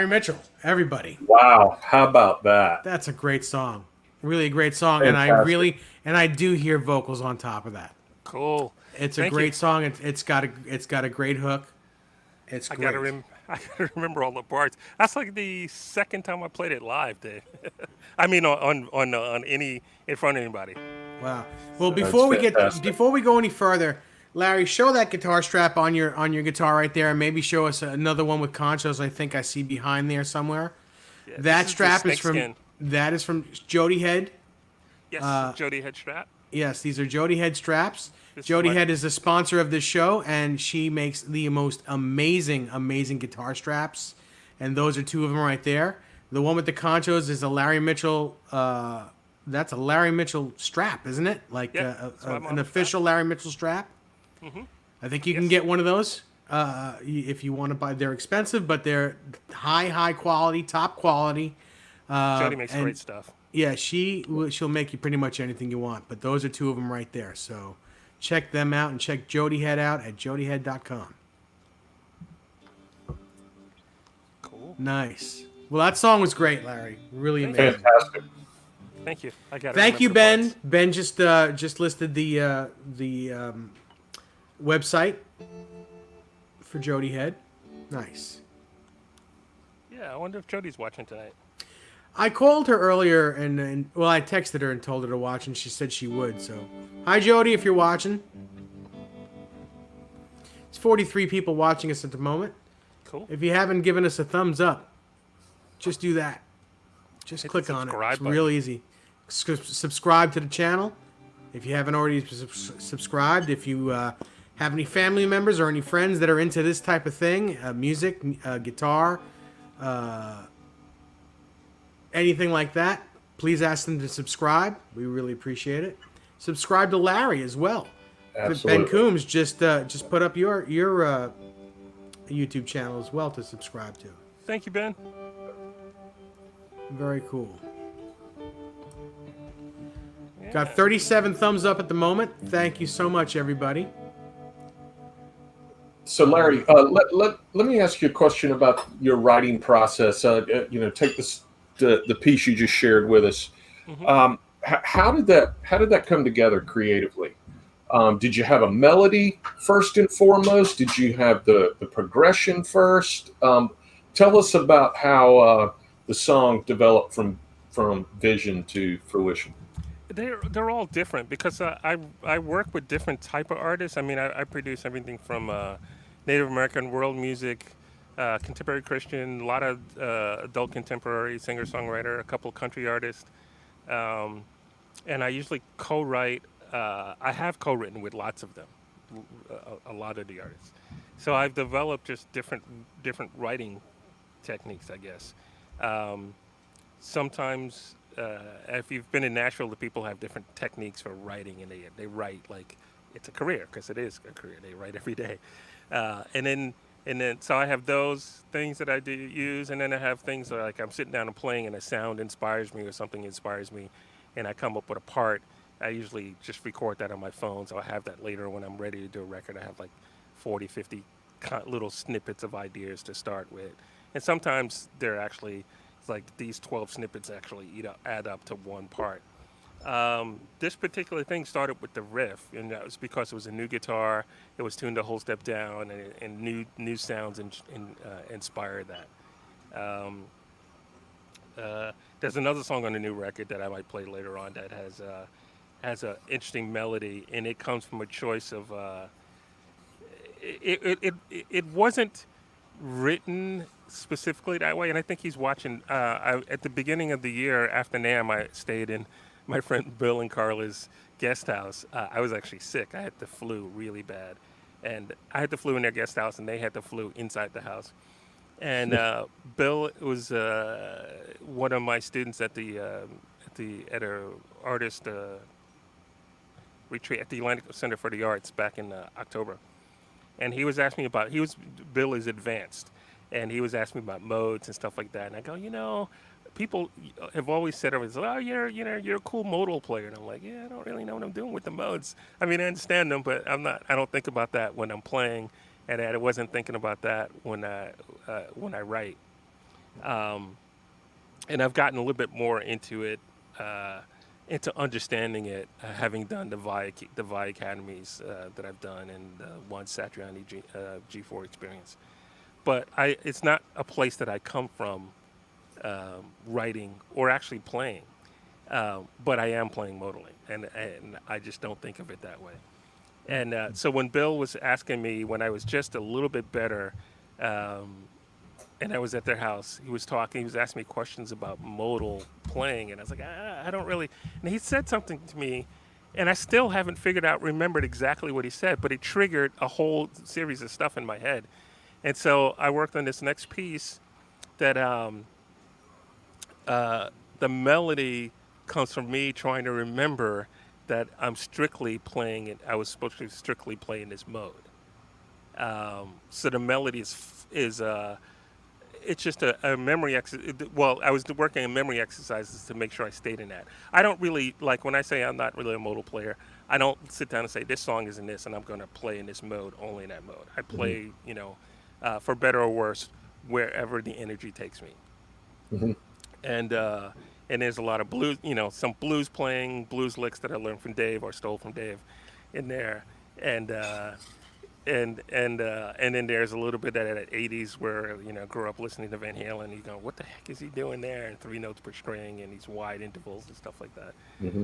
Larry Mitchell, everybody. Wow, how about that? That's a great song. Really a great song. Fantastic. And I do hear vocals on top of that. Cool. It's a Thank great you. song. It's got a great hook. It's I great. I gotta remember all the parts. That's like the second time I played it live, Dave. I mean, on any in front of anybody. Wow. Well, That's fantastic. before we go any further, Larry, show that guitar strap on your guitar right there, and maybe show us another one with conchos. I think I see behind there somewhere. Yeah, That this is the strap is snakeskin. from Jody Head. Yes, Jody head strap. Yes, these are Jody Head straps. This is Jody my- Head is the sponsor of this show, and she makes the most amazing guitar straps. And those are two of them right there. The one with the conchos is a Larry Mitchell. That's a Larry Mitchell strap, isn't it? Like Yeah, that's my an mom's official Larry Mitchell strap. Mm-hmm. I think you can Yes. get one of those if you want to buy. They're expensive, but they're high quality, top quality. Jody makes and- great stuff. Yeah, she'll make you pretty much anything you want. But those are two of them right there. So check them out and check Jody Head out at jodyhead.com. Cool. Nice. Well, that song was great, Larry. Really Thank amazing. Fantastic. Thank you. I got. Thank you, Ben. Ben just listed the website for Jody Head. Nice. Yeah, I wonder if Jody's watching tonight. I called her earlier and well, I texted her and told her to watch, and she said she would. So, hi Jody, if you're watching. It's 43 people watching us at the moment. Cool. If you haven't given us a thumbs up, just do that. Just Hit click the on it. subscribe It's button. real easy. Subscribe to the channel. If you haven't already subscribed, if you have any family members or any friends that are into this type of thing, music, guitar, anything like that, please ask them to subscribe. We really appreciate it. Subscribe to Larry as well. Absolutely. Ben Coombs just put up your YouTube channel as well to subscribe to. Thank you, Ben. Very cool. Yeah. Got 37 thumbs up at the moment. Thank you so much, everybody. So, Larry, let me ask you a question about your writing process. Take the piece you just shared with us. Mm-hmm. How did that come together creatively? Did you have a melody first and foremost? Did you have the progression first? Tell us about how the song developed from vision to fruition. They're all different because I work with different type of artists. I mean, I produce everything from Native American world music, contemporary Christian, a lot of adult contemporary singer-songwriter, a couple country artists, and I usually co-write. I have co-written with lots of them, a lot of the artists. So I've developed just different writing techniques, I guess. Sometimes, if you've been in Nashville, the people have different techniques for writing, and they write like it's a career, because it is a career. They write every day, and then so I have those things that I do use, and then I have things that, like, I'm sitting down and playing, and a sound inspires me or something inspires me, and I come up with a part. I usually just record that on my phone, so I have that later when I'm ready to do a record. I have like 40, 50 little snippets of ideas to start with, and sometimes they're actually, it's like these 12 snippets actually add up to one part. This particular thing started with the riff, and that was because it was a new guitar. It was tuned a whole step down, and new sounds inspired that. There's another song on the new record that I might play later on that has an interesting melody, and it comes from a choice of. It wasn't written specifically that way, and I think he's watching. At the beginning of the year after NAMM, I stayed in my friend Bill and Carla's guest house. I was actually sick. I had the flu really bad, and I had the flu in their guest house, and they had the flu inside the house. And Bill was one of my students at a artist retreat at the Atlantic Center for the Arts back in October. And he was asking me about, Bill is advanced, and he was asking me about modes and stuff like that. And I go, people have always said, oh, you're a cool modal player. And I'm like, yeah, I don't really know what I'm doing with the modes. I mean, I understand them, but I don't think about that when I'm playing, and I wasn't thinking about that when I write. And I've gotten a little bit more into it, into understanding it, having done the VI academies that I've done and one Satriani G4 experience. But it's not a place that I come from writing or actually playing. But I am playing modally, and I just don't think of it that way. And so when Bill was asking me when I was just a little bit better, and I was at their house, he was asking me questions about modal playing, and I was like, I don't really. And he said something to me, and I still haven't remembered exactly what he said, but it triggered a whole series of stuff in my head. And so I worked on this next piece that the melody comes from me trying to remember that I'm strictly playing it. I was supposed to strictly play in this mode. So the melody is it's just a memory exercise. Well, I was working on memory exercises to make sure I stayed in that. I don't really, like when I say I'm not really a modal player, I don't sit down and say this song is in this and I'm going to play in this mode, only in that mode. I play, for better or worse, wherever the energy takes me. Mm-hmm. And there's a lot of blues, some blues licks that I learned from Dave or stole from Dave in there. And then there's a little bit of that 80s where, grew up listening to Van Halen. You go, what the heck is he doing there? And 3 notes per string and these wide intervals and stuff like that. Mm-hmm.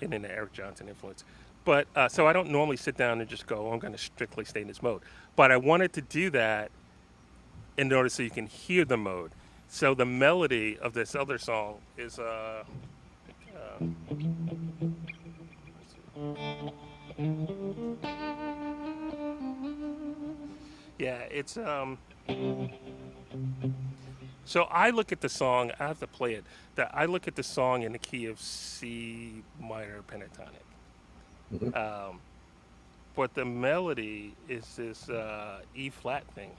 And then the Eric Johnson influence. But so I don't normally sit down and just go, I'm going to strictly stay in this mode. But I wanted to do that in order so you can hear the mode. So the melody of this other song is it's so I look at the song, I have to play it, that I look at the song in the key of C minor pentatonic. Mm-hmm. But the melody is this E flat thing.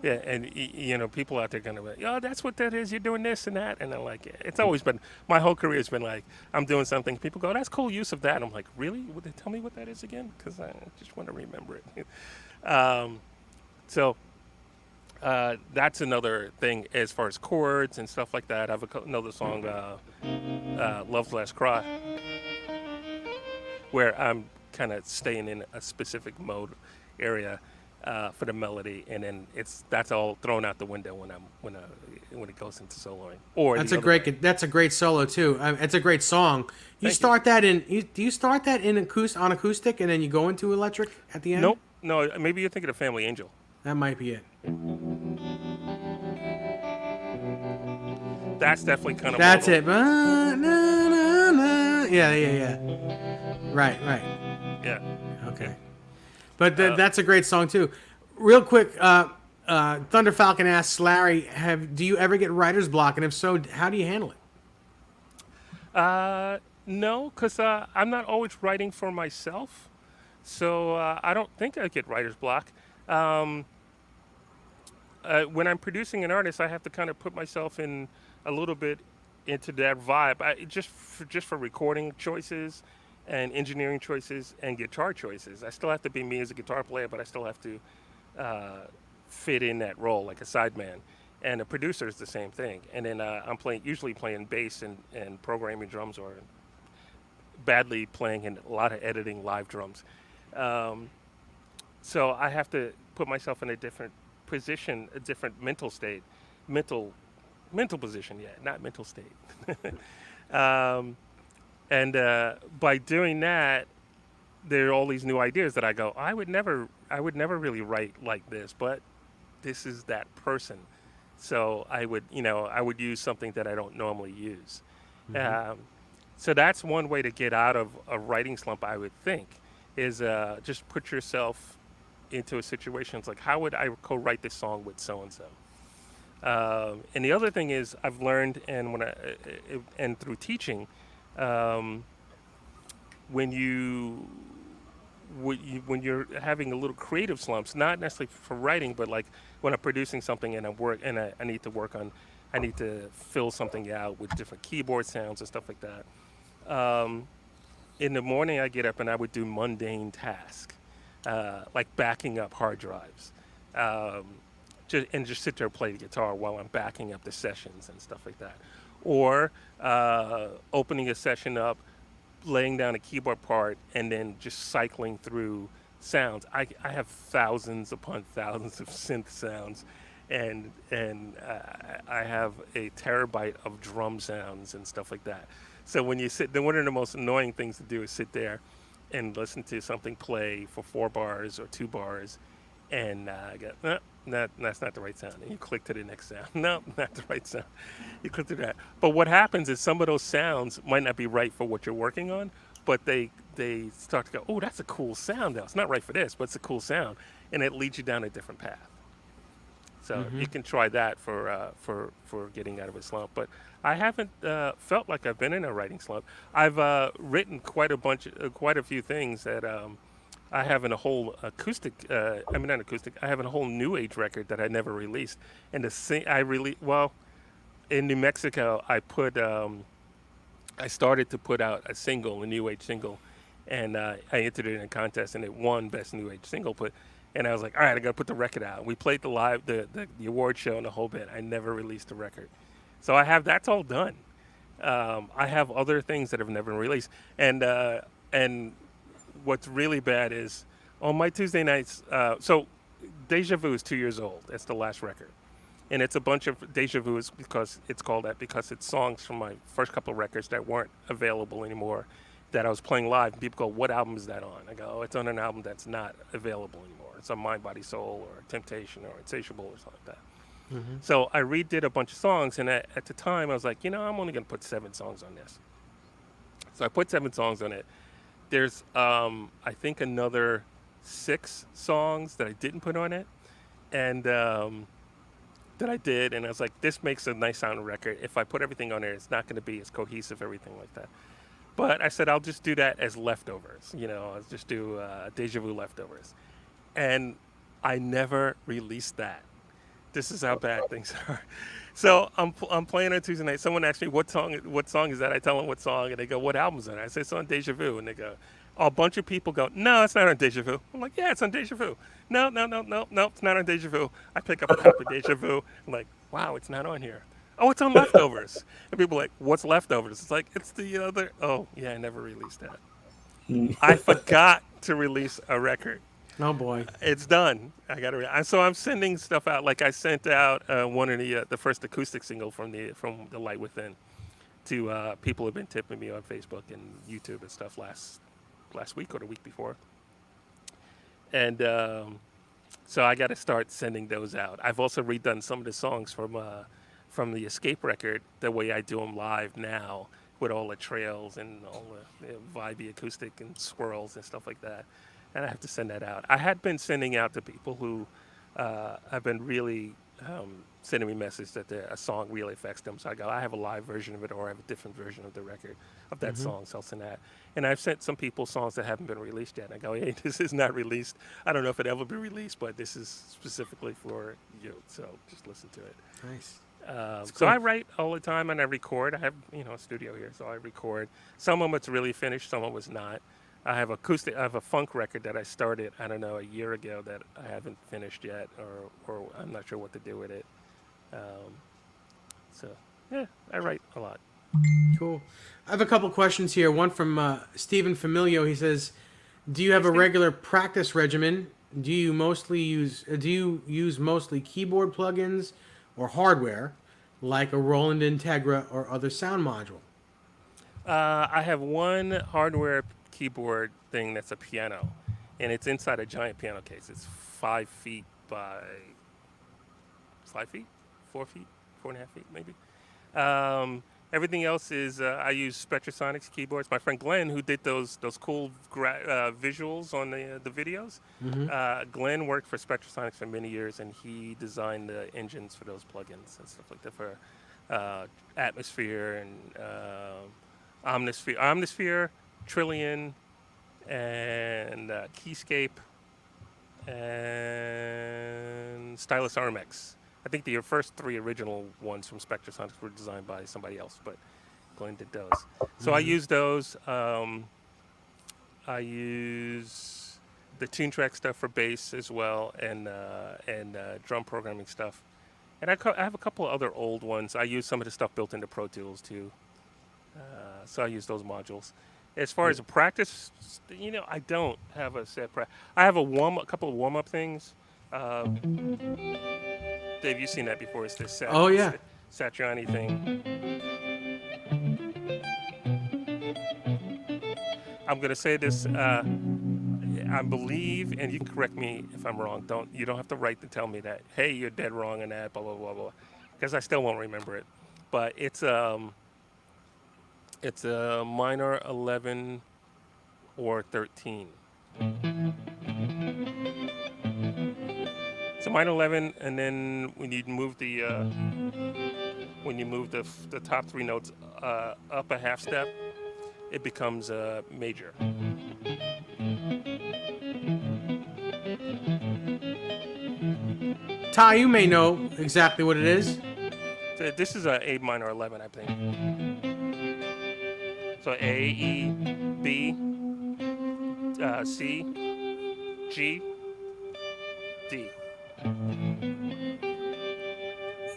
Yeah, and people out there gonna be like, oh, that's what that is. You're doing this and that, and I'm like, it's always been my whole career has been like, I'm doing something. People go, that's cool use of that. And I'm like, really? Would they tell me what that is again? Because I just want to remember it. So that's another thing as far as chords and stuff like that. I have another song, "Love's Last Cry," where I'm kind of staying in a specific mode area for the melody, and then that's all thrown out the window when it goes into soloing. Or that's a great solo too. It's a great song. Do you start that in on acoustic and then you go into electric at the end? Nope. No, maybe you're thinking of Family Angel. That might be it. That's definitely kind of. That's it. Yeah. Right. Yeah. Okay. But that's a great song too. Real quick, Thunder Falcon asks Larry, do you ever get writer's block, and if so, how do you handle it? No, because I'm not always writing for myself, so I don't think I get writer's block. When I'm producing an artist, I have to kind of put myself in a little bit into that vibe. Just for recording choices and engineering choices and guitar choices. I still have to be me as a guitar player, but I still have to fit in that role like a sideman. And a producer is the same thing. And then I'm usually playing bass and programming drums, or badly playing in a lot of editing live drums. So I have to put myself in a different position, a different mental state, mental position, not mental state. And by doing that, there are all these new ideas that I go, I would never really write like this, but this is that person. So I would use something that I don't normally use. Mm-hmm. So that's one way to get out of a writing slump, I would think, is just put yourself into a situation. It's like, how would I co-write this song with so-and-so? And the other thing is I've learned, and through teaching, when you're having a little creative slumps, not necessarily for writing, but like when I'm producing something and I need to fill something out with different keyboard sounds and stuff like that. in the morning I get up and I would do mundane tasks, like backing up hard drives, um, just sit there and play the guitar while I'm backing up the sessions and stuff like that, or opening a session up, laying down a keyboard part, and then just cycling through sounds. I have thousands upon thousands of synth sounds, and I have a terabyte of drum sounds and stuff like that. So when you sit, then one of the most annoying things to do is sit there and listen to something play for 4 bars or 2 bars, and go, no, that's not the right sound. And you click to the next sound. No, not the right sound. You click to that. But what happens is some of those sounds might not be right for what you're working on, but they start to go, oh, that's a cool sound. Though it's not right for this, but it's a cool sound, and it leads you down a different path. So you can try that for getting out of a slump. But I haven't felt like I've been in a writing slump. I've written quite a few things that I have in a whole acoustic. I mean, not acoustic. I have in a whole new age record that I never released. And in New Mexico, I started to put out a single, a new age single, and I entered it in a contest, and it won best new age single. And I was like, all right, I got to put the record out. We played the award show and the whole bit. I never released the record. So that's all done. I have other things that have never been released. And what's really bad is on my Tuesday nights, so Deja Vu is 2 years old. That's the last record. And it's a bunch of Deja Vu is because it's called that because it's songs from my first couple of records that weren't available anymore that I was playing live. And people go, what album is that on? I go, oh, it's on an album that's not available anymore. It's on Mind, Body, Soul or Temptation or Insatiable or something like that. So I redid a bunch of songs, and at the time I was like, I'm only going to put 7 songs on this. So I put 7 songs on it. There's, I think, another 6 songs that I didn't put on it, and that I did, and I was like, this makes a nice sounding record. If I put everything on there, it's not going to be as cohesive, everything like that. But I said, I'll just do that as leftovers. I'll just do Deja Vu leftovers. And I never released that. This is how bad things are. So I'm playing on Tuesday night. Someone asked me, what song is that? I tell them what song, and they go, what album is that? I say, it's on Deja Vu. And they go, a bunch of people go, no, it's not on Deja Vu. I'm like, yeah, it's on Deja Vu. No, it's not on Deja Vu. I pick up a copy of Deja Vu. I'm like, wow, it's not on here. Oh, it's on Leftovers. And people are like, what's Leftovers? It's like, it's the other. Oh, yeah, I never released that. I forgot to release a record. Oh boy, it's done. I got to. So I'm sending stuff out. Like I sent out one of the first acoustic single from the Light Within to people who've been tipping me on Facebook and YouTube and stuff last week or the week before. And so I got to start sending those out. I've also redone some of the songs from the Escape record the way I do them live now, with all the trails and all the vibey acoustic and swirls and stuff like that. And I have to send that out. I had been sending out to people who have been really sending me messages that a song really affects them. So I go, I have a live version of it, or I have a different version of the record of that song, so I'll send that. And I've sent some people songs that haven't been released yet. And I go, hey, this is not released. I don't know if it'll ever be released, but this is specifically for you. So just listen to it. nice. So I write all the time and I record. I have a studio here, so I record. Some of it's really finished, some of it's not. I have a funk record that I started, I don't know, a year ago that I haven't finished yet, or I'm not sure what to do with it. So yeah, I write a lot. Cool. I have a couple questions here. One from Stephen Familio. He says, do you have a regular practice regimen? Do you use mostly keyboard plugins or hardware like a Roland Integra or other sound module? I have one hardware keyboard thing that's a piano, and it's inside a giant piano case. It's 5 feet by 5 feet, 4 feet, 4.5 feet maybe. Everything else is I use Spectrasonics keyboards. My friend Glenn, who did those cool visuals on the videos, Glenn worked for Spectrasonics for many years, and he designed the engines for those plugins and stuff like that for Atmosphere and Omnisphere, Trillion, and Keyscape, and Stylus RMX. I think the first 3 original ones from Spectrasonics were designed by somebody else, but Glenn did those. So I use those. I use the TuneTrack stuff for bass as well, and drum programming stuff. And I have a couple of other old ones. I use some of the stuff built into Pro Tools too. So I use those modules. As far as a practice, I don't have a set practice. I have a couple of warm-up things. Dave, you've seen that before. It's this Oh, yeah. Satriani thing. I'm gonna say this. I believe, and you can correct me if I'm wrong. You don't have to write to tell me that. Hey, you're dead wrong in that. Blah blah blah blah. Because I still won't remember it. But it's a minor 11 or 13. It's a minor 11, and then when you move the top three notes up a half step, it becomes a major. Ty, you may know exactly what it is. So this is a minor 11, I think. So A, E, B, C, G, D.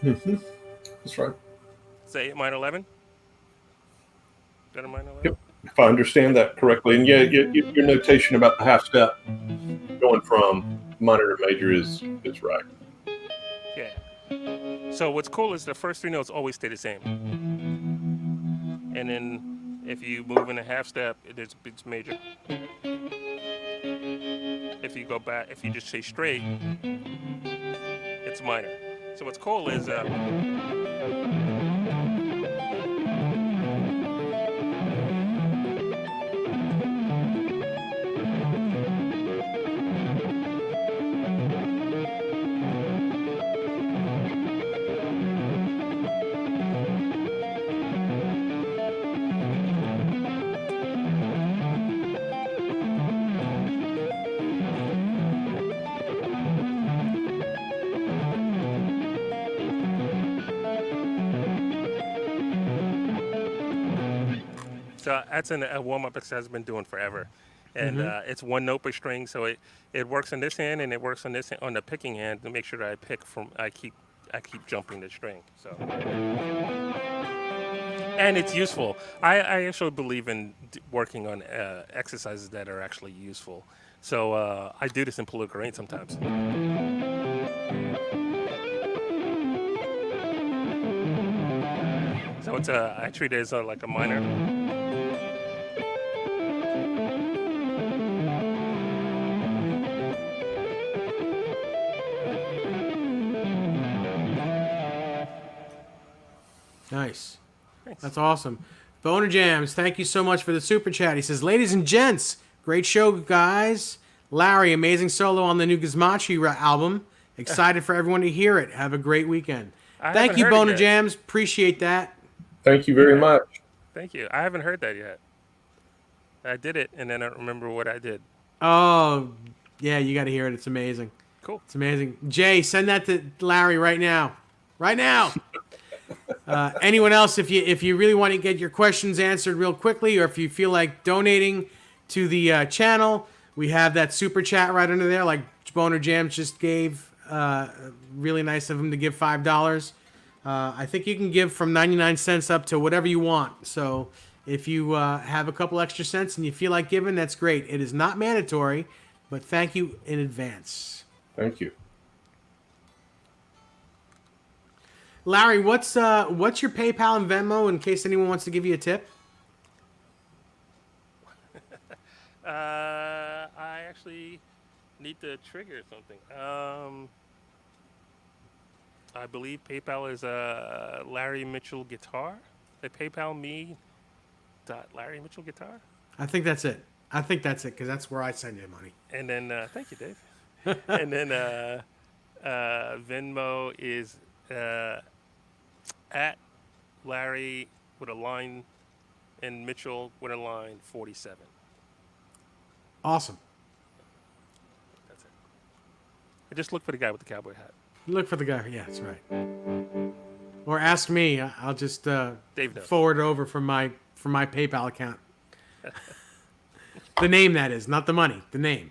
That's right. Say A minor 11. Is that a minor 11? Yep. If I understand that correctly, and yeah, your notation about the half step going from minor to major is right. Yeah. So what's cool is the first three notes always stay the same, and then if you move in a half step, it's major. If you go back, if you just say straight, it's minor. So what's cool is so that's a warm-up exercise I've been doing forever. And it's one note per string, so it works on this hand and it works on this on the picking hand to make sure that I keep jumping the string. So and it's useful. I actually believe in working on exercises that are actually useful. So I do this in political rain sometimes. So it's I treat it as like a minor. Nice. Thanks. That's awesome. Boner Jams, thank you so much for the super chat. He says, ladies and gents, great show, guys. Larry, amazing solo on the new Gizmachi album. Excited for everyone to hear it. Have a great weekend. Thank you, Boner Jams. Appreciate that. Thank you very much. Thank you. I haven't heard that yet. I did it, and then I don't remember what I did. Oh, yeah, you got to hear it. It's amazing. Cool. It's amazing. Jay, send that to Larry right now. Right now. Anyone else, if you really want to get your questions answered real quickly, or if you feel like donating to the channel, we have that super chat right under there, like Boner Jams just gave. Really nice of him to give $5. I think you can give from 99 cents up to whatever you want. So if you have a couple extra cents and you feel like giving, that's great. It is not mandatory, but thank you in advance. Thank you. Larry, what's your PayPal and Venmo in case anyone wants to give you a tip? I actually need to trigger something. I believe PayPal is Larry Mitchell Guitar. They PayPal me Larry Mitchell Guitar. I think that's it. Because that's where I send you money. And then thank you, Dave. And then Venmo is at Larry with a line and Mitchell with a line 47. Awesome. That's it. I just look for the guy with the cowboy hat. Look for the guy. Yeah, that's right. Or ask me. I'll just Dave knows. forward it over from my PayPal account. The name, that is, not the money. The name.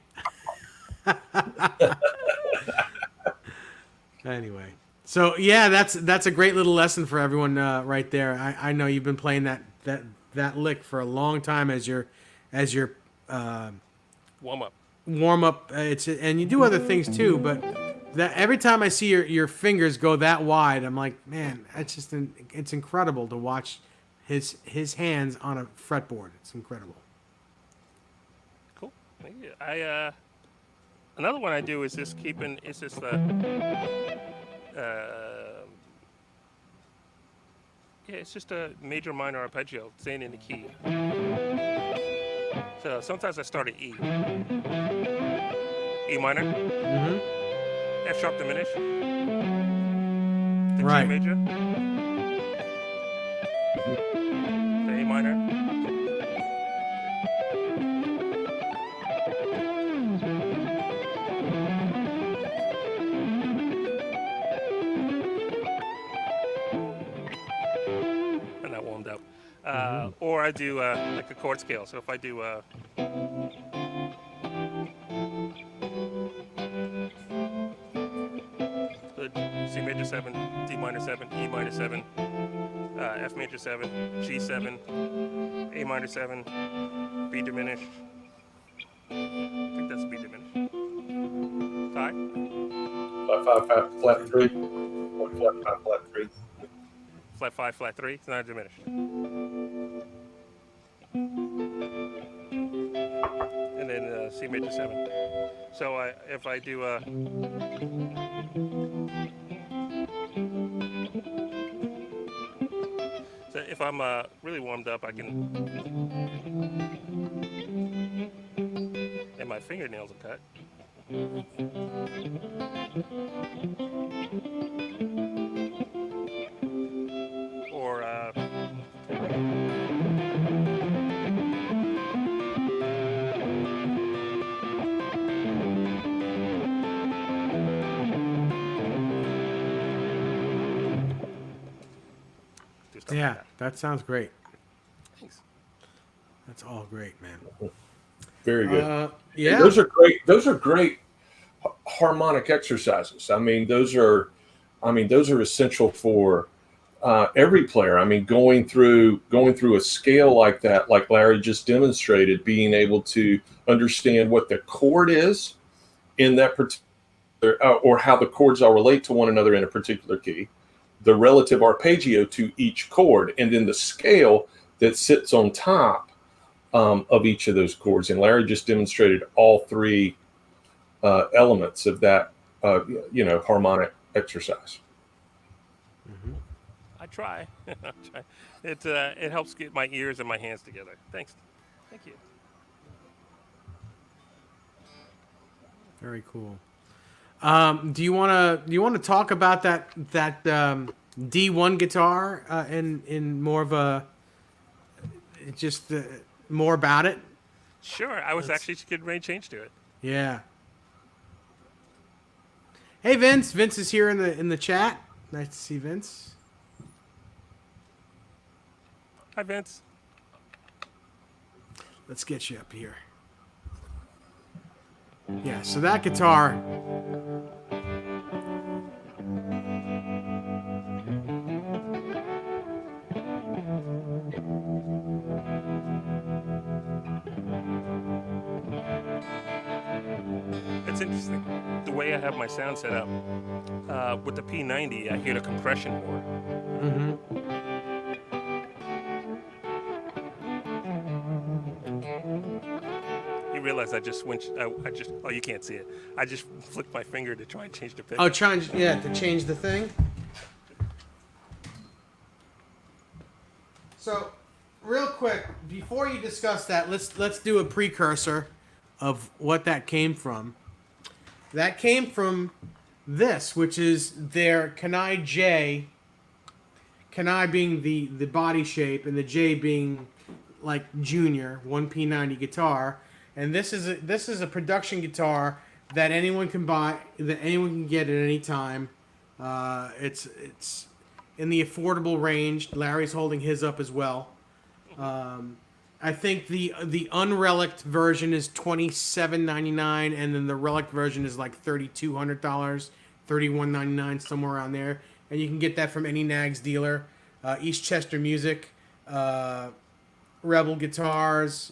Anyway, so yeah, that's a great little lesson for everyone right there. I know you've been playing that lick for a long time as your Warm up. warm up. And you do other things too, but that every time I see your fingers go that wide, I'm like, man, it's incredible to watch his hands on a fretboard. It's incredible. Cool. Thank you. Another one I do is just keeping. It's just it's just a major minor arpeggio, staying in the key. So sometimes I start at E. E minor. Mm-hmm. F sharp diminished. The Right. G major. The A minor. And that warmed up. Or I do like a chord scale. So if I do C major 7, D minor 7, E minor 7, F major 7, G 7, A minor 7, B diminished. I think that's B diminished. Tie? 5 5 flat 3. 1 flat 5 flat 3. Flat 5, flat 3. It's not diminished. And then C major 7. So if I do so if I'm really warmed up, I can, and my fingernails are cut. Or do stuff like Yeah, that. that sounds great. Thanks. That's all great, man. Very good. Yeah. Those are great. Those are great harmonic exercises. I mean, those are essential for every player. I mean, going through a scale like that, like Larry just demonstrated, being able to understand what the chord is in that particular, or how the chords all relate to one another in a particular key, the relative arpeggio to each chord, and then the scale that sits on top of each of those chords. And Larry just demonstrated all three elements of that, harmonic exercise. Mm-hmm. I try. I try. It helps get my ears and my hands together. Thanks. Thank you. Very cool. Do you want to talk about that D1 guitar in more of a just more about it? Sure. I was actually getting ready to change to it. Yeah. Hey Vince. Vince is here in the chat. Nice to see Vince. Hi, Vince. Let's get you up here. Yeah, so that guitar. It's interesting. The way I have my sound set up, with the P90, I hear the compression more. Mm-hmm. You realize I just went, oh, you can't see it. I just flicked my finger to try and change the pitch. Oh, to change the thing. So, real quick, before you discuss that, let's do a precursor of what that came from. That came from this, which is their Kanai J. Kanai being the body shape, and the J being like junior 1P90 guitar. And this is a production guitar that anyone can buy, that anyone can get at any time. It's in the affordable range. Larry's holding his up as well. I think the unrelicked version is $27.99, and then the relic version is like $3,200, $3,199, somewhere around there. And you can get that from any Nags dealer, East Chester Music, Rebel Guitars,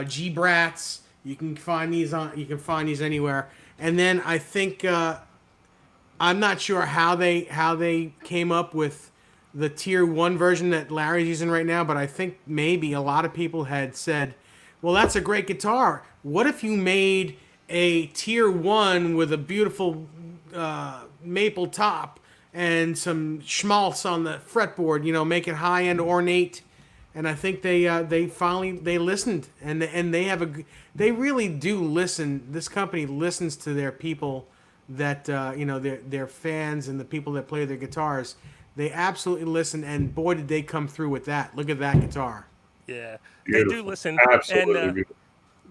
G Brats. You can find these anywhere. And then I think I'm not sure how they came up with the tier 1 version that Larry's using right now, but I think maybe a lot of people had said, well, that's a great guitar. What if you made a tier 1 with a beautiful maple top and some schmaltz on the fretboard, make it high-end ornate? And I think they finally listened, and they really do listen. This company listens to their people that their fans and the people that play their guitars. They absolutely listen, and boy, did they come through with that. Look at that guitar. Yeah, Beautiful. they do listen. Absolutely.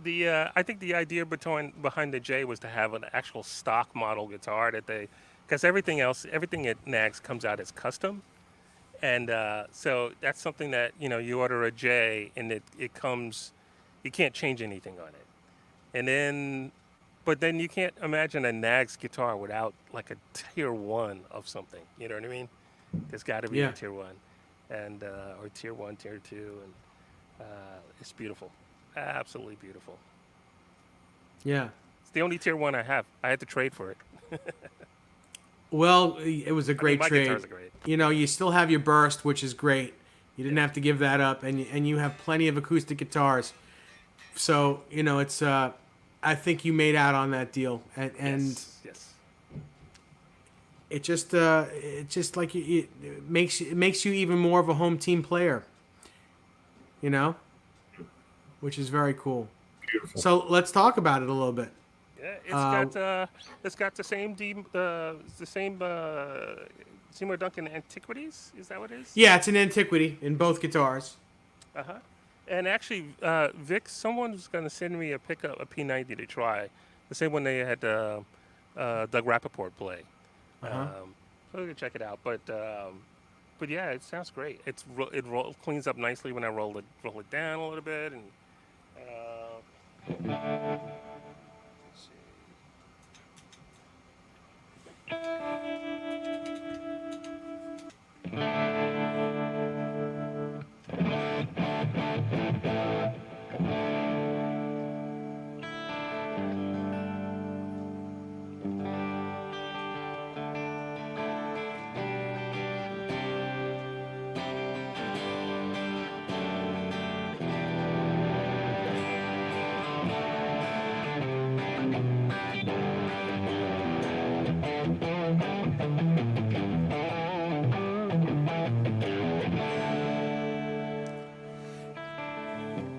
And I think the idea behind the J was to have an actual stock model guitar because everything at Nags comes out as custom. And so that's something that, you order a J and it comes, you can't change anything on it. And but then you can't imagine a Nags guitar without like a tier 1 of something. You know what I mean? There's got to be a tier 1 and, or tier 1, tier 2. And it's beautiful. Absolutely beautiful. Yeah. It's the only tier 1 I have. I had to trade for it. Well, it was a great my trade. guitars are great. You still have your burst, which is great. You didn't have to give that up, and you have plenty of acoustic guitars. So it's I think you made out on that deal, and yes. it just like it makes you even more of a home team player. Which is very cool. Beautiful. So let's talk about it a little bit. Yeah, it's got the same Seymour Duncan Antiquities. Is that what it is? Yeah, it's an antiquity in both guitars. And actually, Vic, someone's gonna send me a P90 to try. The same one they had Doug Rappaport play. So we can check it out. But yeah, it sounds great. It cleans up nicely when I roll it down a little bit and. Let's see.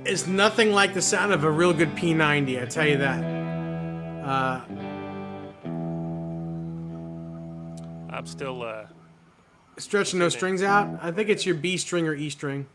It's nothing like the sound of a real good P90, I tell you that. I'm still Stretching those strings out. I think it's your B string or E string.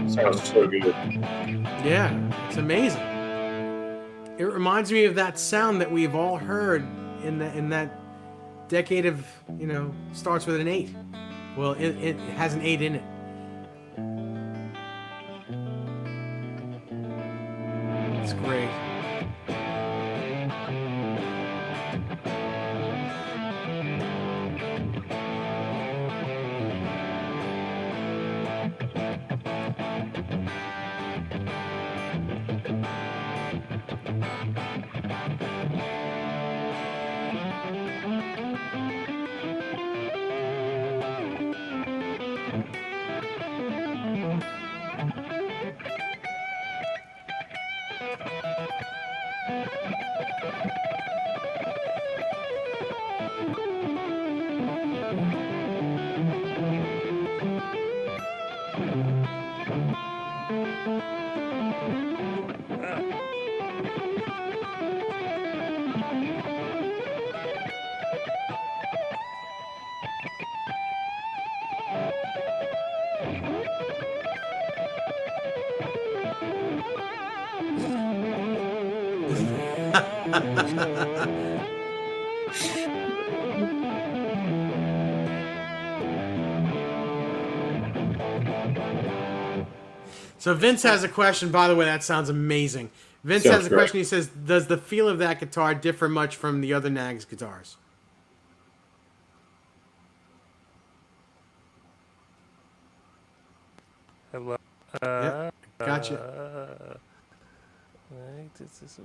Sounds so good. Yeah, it's amazing. It reminds me of that sound that we've all heard in that decade of, starts with an 8. Well, it has an 8 in it. It's great. So Vince has a question. By the way, that sounds amazing. Vince Sounds has a great. question. He says, "Does the feel of that guitar differ much from the other Nags guitars?" Hello. Yep, gotcha. Right, this is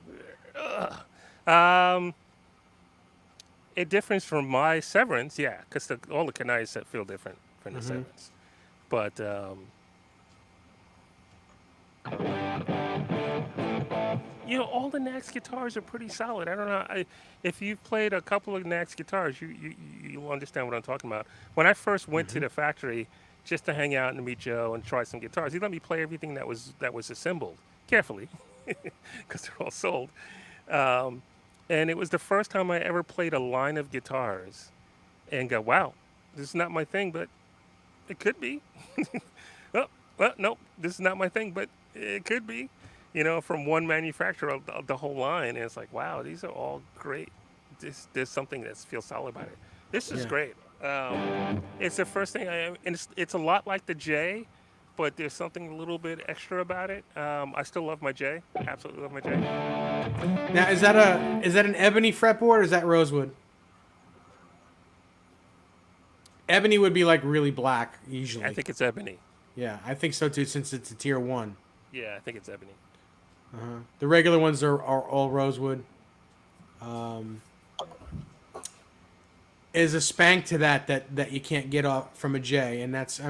um, it differs from my Severance, yeah, because all the canines feel different from the Severance. But all the Nax guitars are pretty solid. I don't know if you've played a couple of Nax guitars, you'll understand what I'm talking about. When I first went to the factory just to hang out and meet Joe and try some guitars, he let me play everything that was assembled carefully because they're all sold. And it was the first time I ever played a line of guitars and go, wow, this is not my thing, but it could be. Well, nope, this is not my thing, but it could be. From one manufacturer of the whole line, and it's like, wow, these are all great. There's something that feels solid about it. This is Yeah. great. It's the first thing and it's a lot like the J, but there's something a little bit extra about it. I still love my J. Absolutely love my J. Now, is that an ebony fretboard or is that rosewood? Ebony would be like really black usually. I think it's ebony. Yeah, I think so too, since it's a tier 1. Yeah, I think it's ebony. The regular ones are all rosewood. Is a spank to that you can't get off from a J, and that's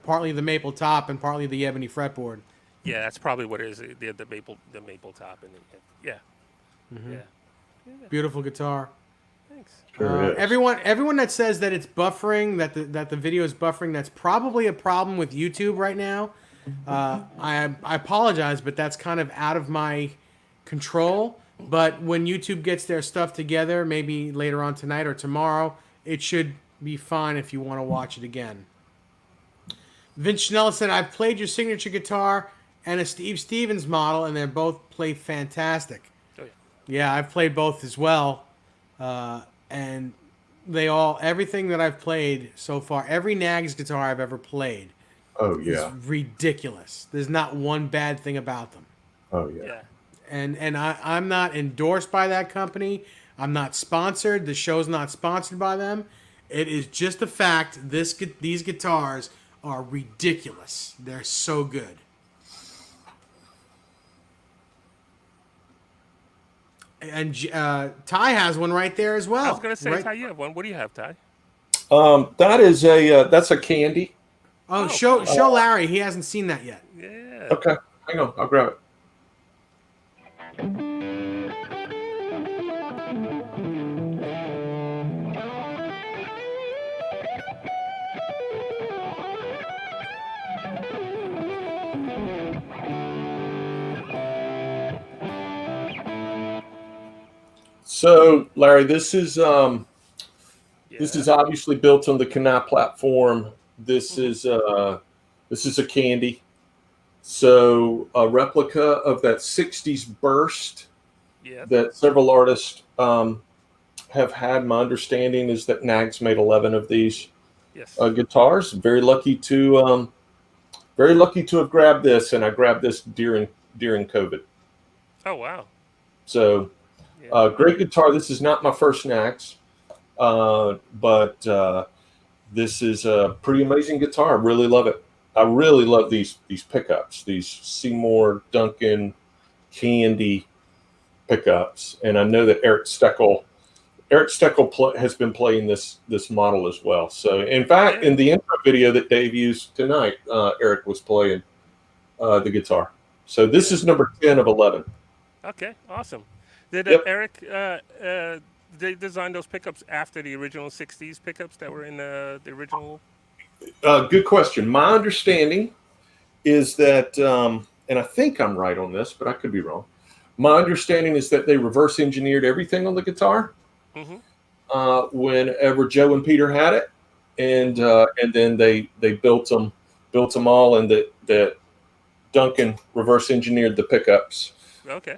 partly the maple top and partly the ebony fretboard. Yeah, that's probably what it is. The maple top and yeah. Yeah. Beautiful guitar. Thanks. Sure is. Everyone that says that it's buffering, that the video is buffering, that's probably a problem with YouTube right now. I apologize, but that's kind of out of my control. But when YouTube gets their stuff together, maybe later on tonight or tomorrow, it should be fine if you want to watch it again. Vince Schnell said, "I've played your signature guitar and a Steve Stevens model, and they both play fantastic." Oh, yeah. Yeah, I've played both as well. And everything that I've played so far, every Nags guitar I've ever played Oh is yeah. ridiculous. There's not one bad thing about them. Oh yeah. Yeah. And I'm not endorsed by that company. I'm not sponsored. The show's not sponsored by them. It is just the fact these guitars are ridiculous. They're so good. And Ty has one right there as well. I was gonna say, right? Ty, you have one. What do you have, Ty? That's a candy. Oh, show Larry. He hasn't seen that yet. Yeah. Okay, hang on, I'll grab it. So, Larry, this is obviously built on the Kanai platform. This is a candy. So, a replica of that '60s burst Yeah. that several artists have had. My understanding is that Nags made 11 of these Yes. guitars. Very lucky to have grabbed this, and I grabbed this during COVID. Oh wow. So. Yeah. Great guitar. This is not my first Nax, but this is a pretty amazing guitar. I really love it. I really love these pickups, these Seymour Duncan Candy pickups, and I know that Eric Steckel has been playing this model as well. So, in fact, in the intro video that Dave used tonight, Eric was playing the guitar. So this is number 10 of 11. Okay. Awesome. Did Yep. Eric they designed those pickups after the original '60s pickups that were in the original? Good question. My understanding is that, and I think I'm right on this, but I could be wrong. My understanding is that they reverse engineered everything on the guitar whenever Joe and Peter had it, and then they built them all, and that Duncan reverse engineered the pickups. Okay.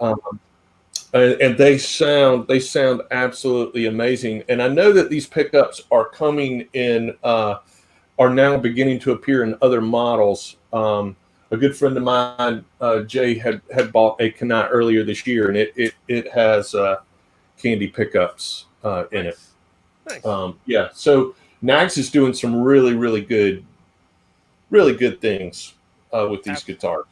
and they sound absolutely amazing. And I know that these pickups are coming in, are now beginning to appear in other models. A good friend of mine, Jay, had bought a Kanai earlier this year, and it has candy pickups in it. Nice. Yeah, so Nags is doing some really good things with these guitars.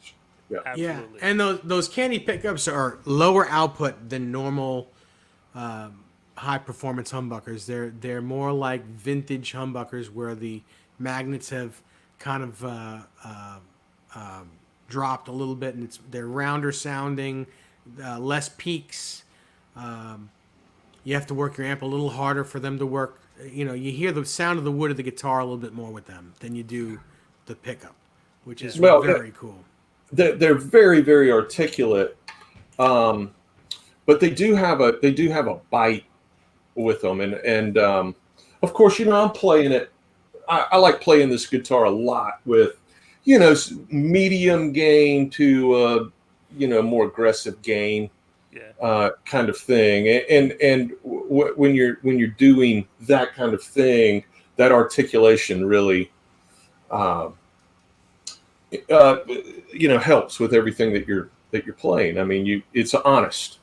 Yeah. Yeah, Absolutely. and those candy pickups are lower output than normal high performance humbuckers. They're more like vintage humbuckers where the magnets have kind of dropped a little bit, and they're rounder sounding, less peaks. You have to work your amp a little harder for them to work. You know, you hear the sound of the wood of the guitar a little bit more with them than you do the pickup, which is Well, very cool. They're very articulate, but they do have a bite with them, and of course, I'm playing it. I like playing this guitar a lot with, medium gain to more aggressive gain, Yeah. kind of thing. And when you're doing that kind of thing, that articulation really, helps with everything that you're playing. I mean, it's honest.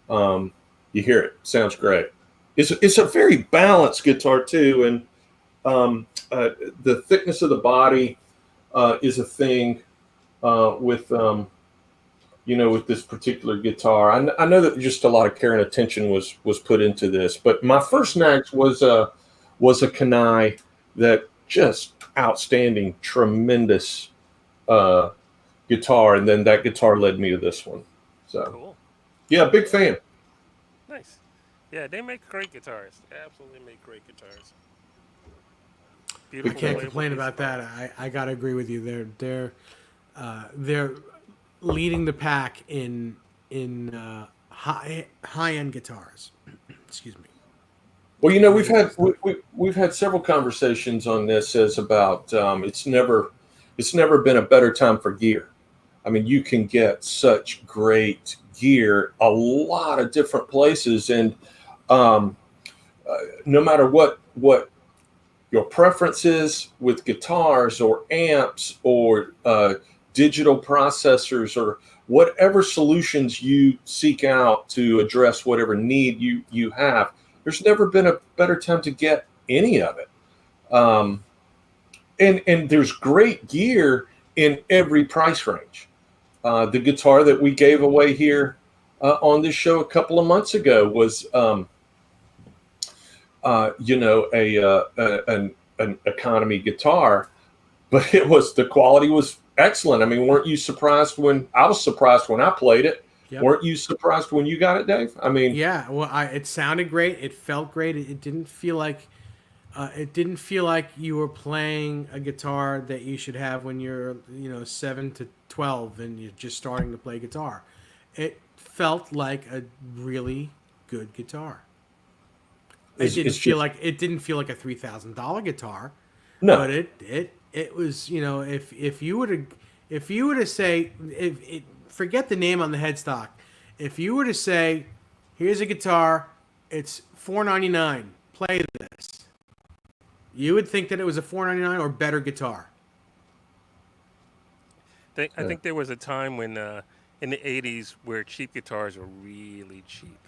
You hear it, sounds great. It's a very balanced guitar too, and the thickness of the body is a thing with with this particular guitar. I know that just a lot of care and attention was put into this, but my first Nags was a Kanai that just outstanding, tremendous guitar, and then that guitar led me to this one. So Cool. yeah, big fan. Nice. Yeah, they make great guitars. They absolutely make great guitars. We Beautiful. can't playable complain piece about of that. art. I gotta agree with you. They're leading the pack in high end guitars. Excuse me. Well, we've had several conversations on this as about it's never been a better time for gear. I mean, you can get such great gear a lot of different places, and no matter what your preference is with guitars or amps or digital processors or whatever solutions you seek out to address whatever need you have, there's never been a better time to get any of it. And there's great gear in every price range. The guitar that we gave away here on this show a couple of months ago was, an economy guitar, but the quality was excellent. I mean, weren't you surprised I was surprised when I played it? Yep. Weren't you surprised when you got it, Dave? I mean, Yeah, well, it sounded great. It felt great. It didn't feel like you were playing a guitar that you should have when you're 7 to 12 and you're just starting to play guitar. It felt like a really good guitar. It didn't feel like a $3,000 guitar. no. But it was, if you were to say, forget the name on the headstock. If you were to say, here's a guitar, it's $499, play this, you would think that it was a $499 or better guitar. I think there was a time when in the '80s where cheap guitars were really cheap.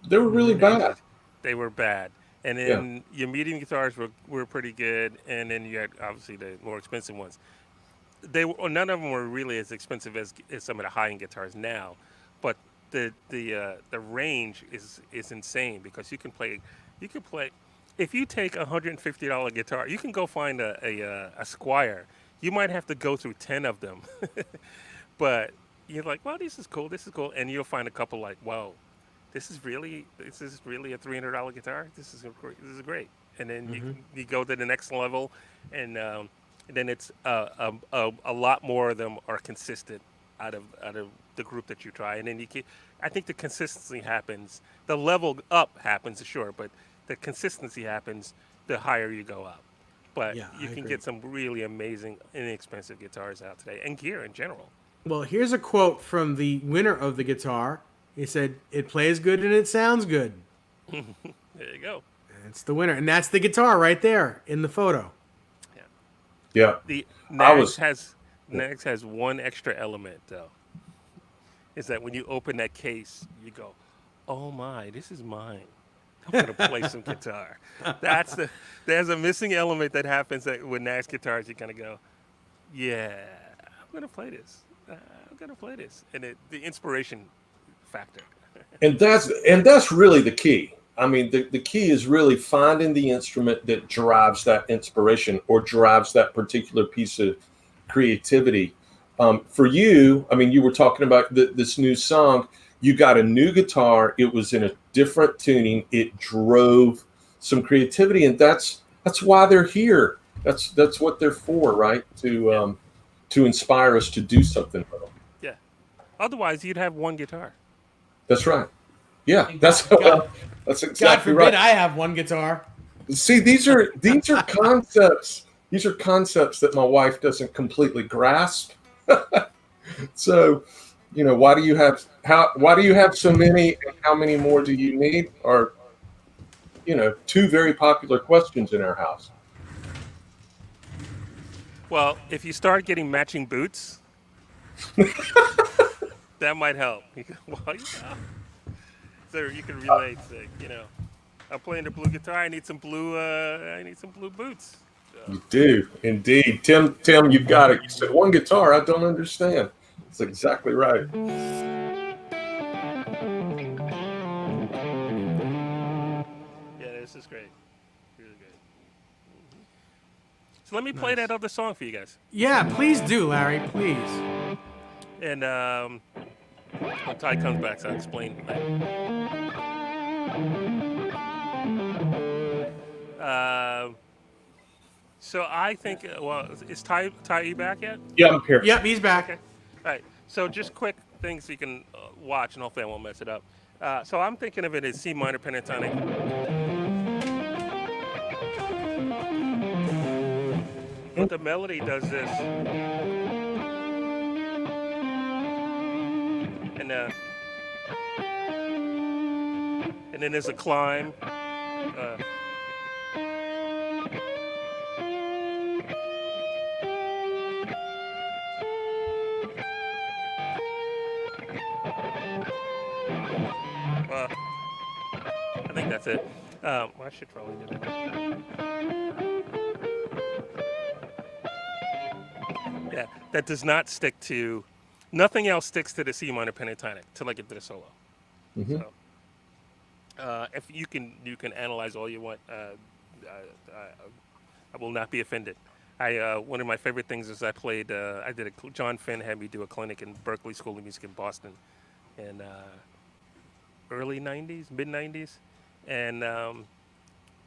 They were really bad. They were bad. And then your medium guitars were pretty good, and then you had obviously the more expensive ones. None of them were really as expensive as some of the high end guitars now, but the range is insane because you can play if you take $150 guitar, you can go find a Squire. You might have to go through 10 of them, but you're like, well, this is cool, and you'll find a couple like, whoa, this is really a $300 guitar. This is great. And then you go to the next level, and then it's a lot more of them are consistent out of the group that you try. And then I think the consistency happens. The level up happens, sure, but the consistency happens the higher you go up. But Yeah, you I can agree. get some really amazing, inexpensive guitars out today, and gear in general. Well, here's a quote from the winner of the guitar, He said it plays good and it sounds good. There you go. It's the winner, and that's the guitar right there in the photo. Yeah. The I Nags has one extra element though. Is that when you open that case, you go, "Oh my, this is mine. I'm gonna play some guitar." There's a missing element that happens with Nags guitars. You kind of go, "Yeah, I'm gonna play this. I'm gonna play this," and the inspiration factor. And that's really the key. I mean, the key is really finding the instrument that drives that inspiration or drives that particular piece of creativity. For you, I mean, you were talking about this new song. You got a new guitar. It was in a different tuning. It drove some creativity, and that's why they're here. That's what they're for, right? To inspire us to do something with them. Yeah. Otherwise, you'd have one guitar. That's right. Yeah, that's God exactly forbid right. I have one guitar. See, these are concepts. These are concepts that my wife doesn't completely grasp. So, why do you have so many, and how many more do you need? Are two very popular questions in our house. Well, if you start getting matching boots, that might help. Well, so you can relate. Say, I'm playing the blue guitar. I need some blue. I need some blue boots. So, You do indeed, Tim. Tim, you've got it. You said one guitar. I don't understand. That's exactly right. yeah, this is great. Really good. So let me play that other song for you guys. Yeah, please do, Larry. Please. And when Ty comes back, so I'll explain that. So I think, is Ty you back yet? Yeah, I'm here. Yep, he's back. Okay. All right. So just quick things you can watch, and hopefully I won't mess it up. So I'm thinking of it as C minor pentatonic. But the melody does this. And then there's a climb. I think that's it. I should probably do that. Yeah, that does not stick to. Nothing else sticks to the C minor pentatonic till I get to the solo. Mm-hmm. So, if you can analyze all you want, I will not be offended. One of my favorite things is John Finn had me do a clinic in Berklee School of Music in Boston, in early '90s, mid '90s, and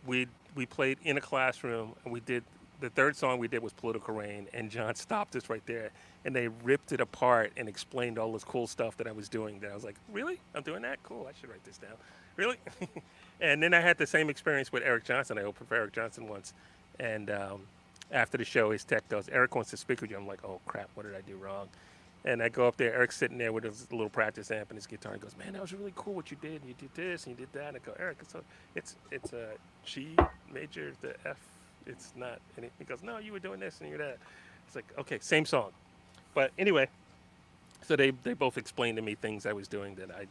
we played in a classroom, and we did. The third song we did was Political Rain, and John stopped us right there, and they ripped it apart and explained all this cool stuff that I was doing. That I was like, really? I'm doing that? Cool, I should write this down. Really? And then I had the same experience with Eric Johnson. I opened for Eric Johnson once, and after the show, his tech goes, "Eric wants to speak with you." I'm like, oh, crap, what did I do wrong? And I go up there, Eric's sitting there with his little practice amp and his guitar. He goes, "Man, that was really cool what you did. You did this and you did that." And I go, "Eric, it's a G major, the F. It's not anything." He goes, "No, you were doing this and you're that." It's like, okay, same song. But anyway, so they both explained to me things I was doing that I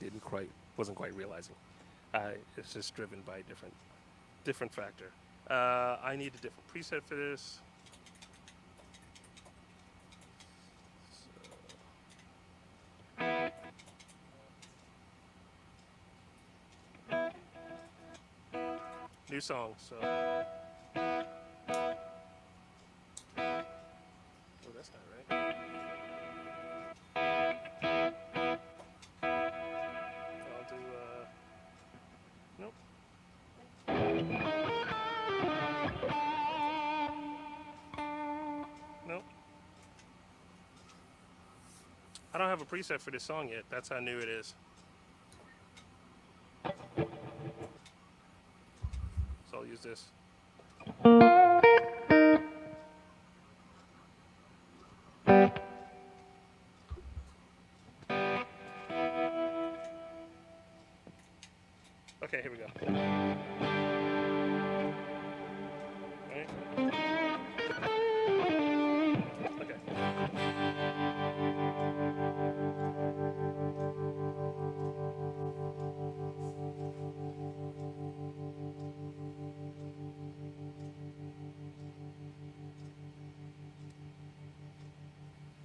wasn't quite realizing. It's just driven by a different factor. I need a different preset for this. New song, so. Oh, that's not right. I'll do, nope. Nope. I don't have a preset for this song yet. That's how new it is. So I'll use this. Okay, here we go. All right. Okay.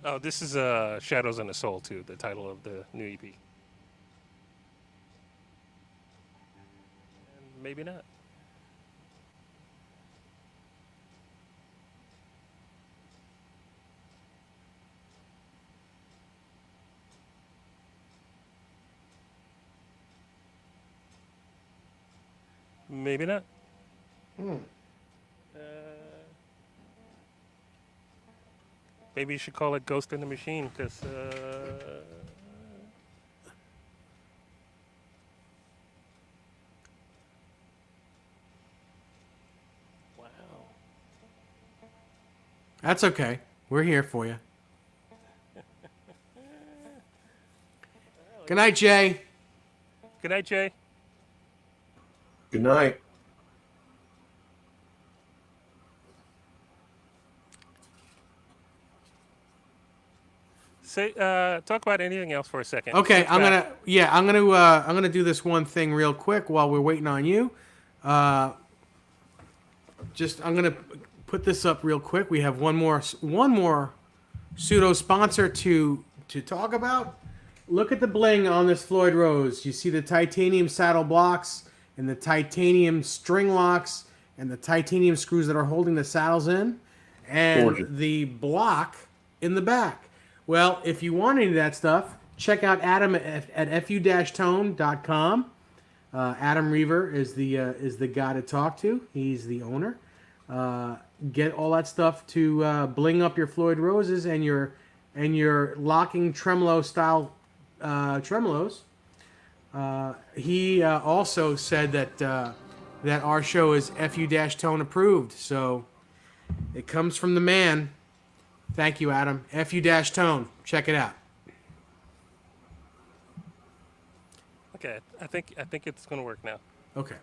Oh, this is Shadows on the Soul too, the title of the new EP. And maybe not. Maybe not. Maybe you should call it Ghost in the Machine, because wow. That's okay. We're here for you. Good night, Jay. Good night, Jay. Good night. Say, talk about anything else for a second. Okay, Switch I'm back. gonna do this one thing real quick while we're waiting on you. I'm gonna put this up real quick. We have one more pseudo sponsor to talk about. Look at the bling on this Floyd Rose. You see the titanium saddle blocks and the titanium string locks and the titanium screws that are holding the saddles in, and Gorgeous. the block in the back. Well, if you want any of that stuff, check out Adam at fu-tone.com. Adam Reaver is the guy to talk to. He's the owner. Get all that stuff to bling up your Floyd Roses and your locking tremolo style tremolos. He also said that our show is fu-tone approved. So it comes from the man. Thank you, Adam. fu-tone. Check it out. Okay, I think it's gonna work now. Okay.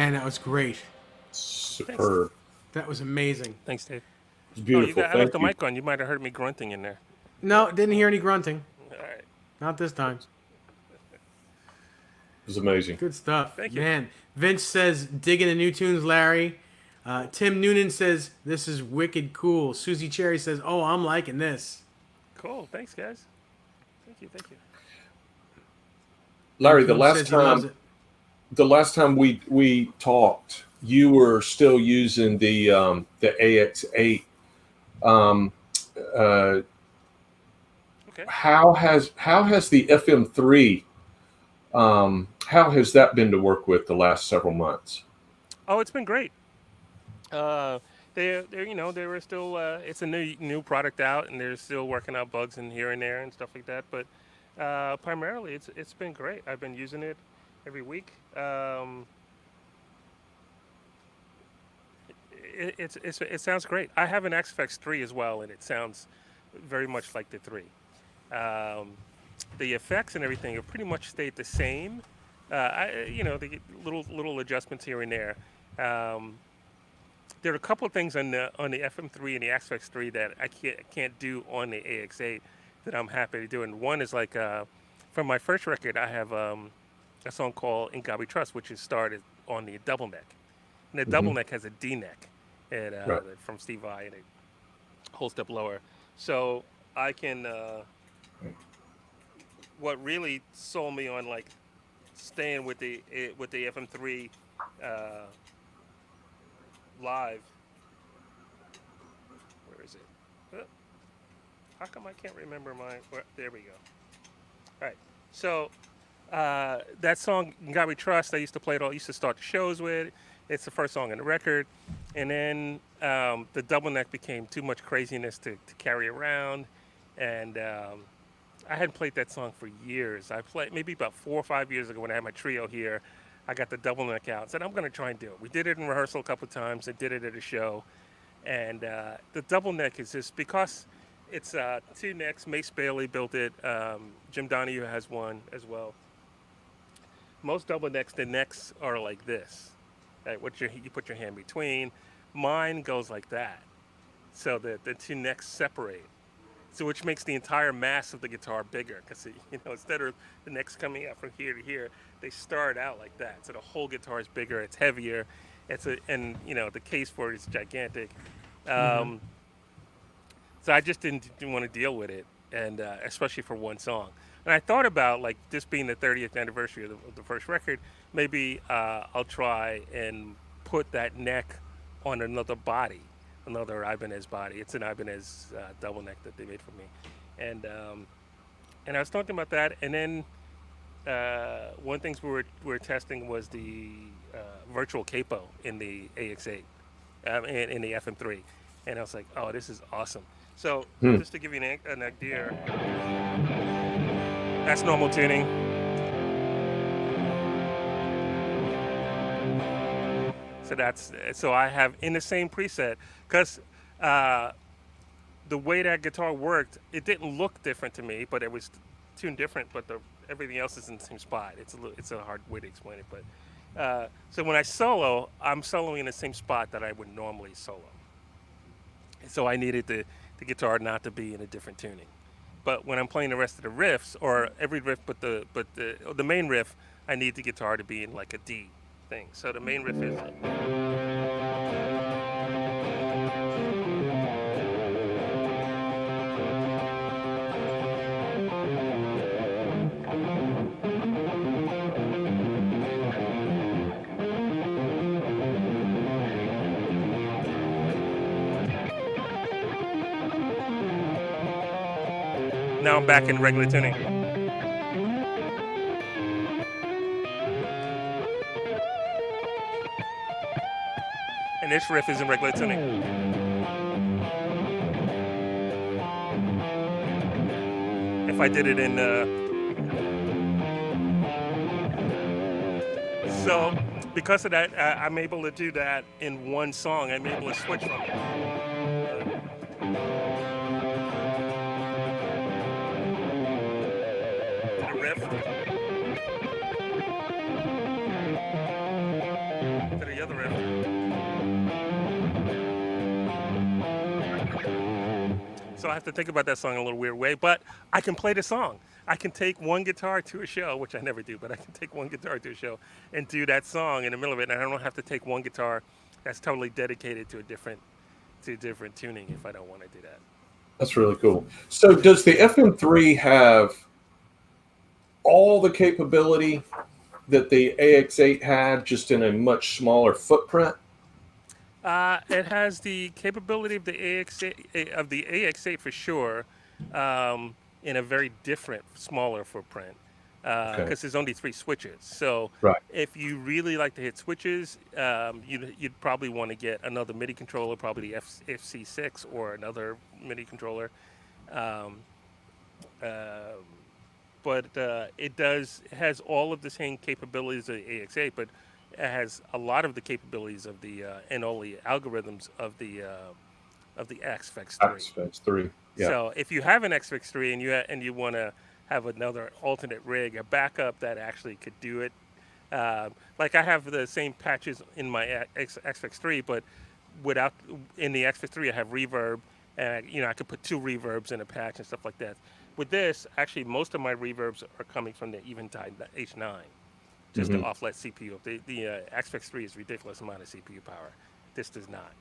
Man, that was great. Superb. That was amazing. Thanks, Dave. It's Oh, beautiful. I left Thank the you. mic on. You might have heard me grunting in there. No, didn't hear any grunting. All right. Not this time. It was amazing. Good stuff. Thank you. Man, Vince says, digging the new tunes, Larry. Tim Noonan says, this is wicked cool. Susie Cherry says, oh, I'm liking this. Cool. Thanks, guys. Thank you. Thank you. Larry, the Coop last says he loves it. we talked, you were still using the AX8. Okay. How has the FM3 how has that been to work with the last several months? Oh, it's been great. They were still. It's a new product out, and they're still working out bugs in here and there and stuff like that. But primarily, it's been great. I've been using it every week. It sounds great. I have an XFX 3 as well, and it sounds very much like the 3. The effects and everything have pretty much stayed the same. They get little adjustments here and there. There are a couple of things on the FM3 and the XFX 3 that I can't do on the AX8 that I'm happy to do. And one is like from my first record, I have a song called "In God We Trust," which is started on the double neck, and the double neck has a D neck, and from Steve Vai, and a whole step lower. So I can. What really sold me on like staying with the FM3 live. Where is it? How come I can't remember there we go. All right. So that song, "In God We Trust," I used to play it all. I used to start the shows with. It's the first song on the record, and then the double neck became too much craziness to carry around, and I hadn't played that song for years. I played maybe about 4 or 5 years ago when I had my trio here. I got the double neck out and said, I'm going to try and do it. We did it in rehearsal a couple of times. I did it at a show. And the double neck is just because it's 2 necks. Mace Bailey built it. Jim Donahue has one as well. Most double necks, the necks are like this. Right? You put your hand between. Mine goes like that. So the 2 necks separate. So which makes the entire mass of the guitar bigger because instead of the necks coming out from here to here, they start out like that. So the whole guitar is bigger, it's heavier, the case for it is gigantic. So I just didn't want to deal with it, and especially for one song. And I thought about like this being the 30th anniversary of the first record, maybe I'll try and put that neck on another body. Another Ibanez body. It's an Ibanez double neck that they made for me, and I was talking about that. And then one thing we were testing was the virtual capo in the AX8, in the FM3, and I was like, oh, this is awesome. So just to give you an idea, that's normal tuning. So I have in the same preset because the way that guitar worked, it didn't look different to me, but it was tuned different. But everything else is in the same spot. It's a hard way to explain it, but so when I solo, I'm soloing in the same spot that I would normally solo. So I needed the guitar not to be in a different tuning. But when I'm playing the rest of the riffs, or every riff, but the main riff, I need the guitar to be in like a D thing. So the main riff is. Now I'm back in regular tuning. And this riff is in regular tuning. If I did it in so because of that, I'm able to do that in one song. I'm able to switch from it. So I have to think about that song in a little weird way, but I can play the song. I can take one guitar to a show, which I never do, but I can take one guitar to a show and do that song in the middle of it, and I don't have to take one guitar that's totally dedicated to a different tuning if I don't want to do that. That's really cool. So does the FM3 have all the capability that the AX8 had, just in a much smaller footprint? It has the capability of the AX8 for sure, in a very different, smaller footprint. Okay. Because there's only 3 switches. So Right. if you really like to hit switches, you'd probably want to get another MIDI controller, probably the FC6 or another MIDI controller. Um, uh, but it has all of the same capabilities of the AX8, but it has a lot of the capabilities of the and all the algorithms of the XFX3. XFX3. Yeah. So if you have an XFX3 and you want to have another alternate rig, a backup that actually could do it, like I have the same patches in my XFX3, but without in the XFX3 I have reverb, and I could put 2 reverbs in a patch and stuff like that. With this, actually, most of my reverbs are coming from the Eventide H9, just to offlet CPU. The XFX3 is ridiculous amount of CPU power. This does not.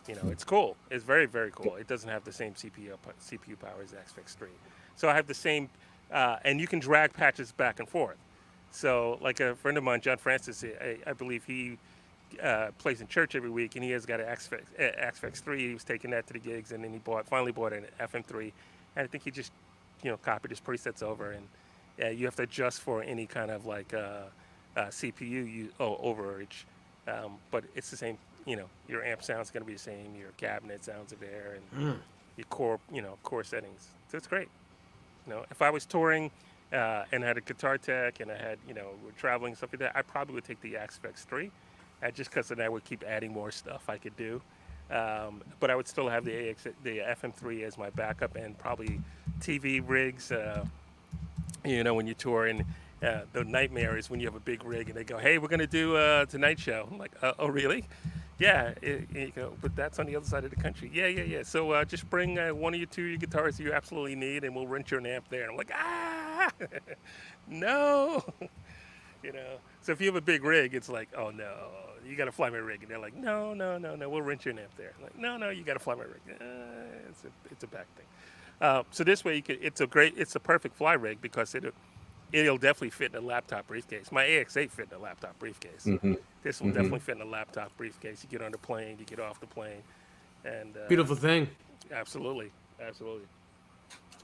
It's cool. It's very, very cool. It doesn't have the same CPU power as the XFX3. So I have the same, and you can drag patches back and forth. So like a friend of mine, John Francis, I believe he plays in church every week, and he has got an XFX3. He was taking that to the gigs, and then he finally bought an FM3. And I think he just, copied his presets over, and you have to adjust for any kind of like CPU overage. But it's the same. Your amp sound's going to be the same. Your cabinet sounds are there, and your core settings. So it's great. If I was touring and had a guitar tech and I had, we're traveling stuff like that, I probably would take the XFX3, just because then I would keep adding more stuff I could do. But I would still have the FM3 as my backup, and probably TV rigs. When you tour, and the nightmare is when you have a big rig and they go, "Hey, we're going to do Tonight Show." I'm like, "Oh, really?" Yeah, you go, but that's on the other side of the country. Yeah. So just bring one of your 2 guitars you absolutely need, and we'll rent your amp there. And I'm like, no. So if you have a big rig, it's like, oh no, you got to fly my rig. And they're like, no, we'll rent your amp there. I'm like, no, you got to fly my rig. It's a back thing. So this way, it's a perfect fly rig, because it'll definitely fit in a laptop briefcase. My AX8 fit in a laptop briefcase. This will definitely fit in a laptop briefcase. You get on the plane, you get off the plane, and Beautiful thing. Absolutely.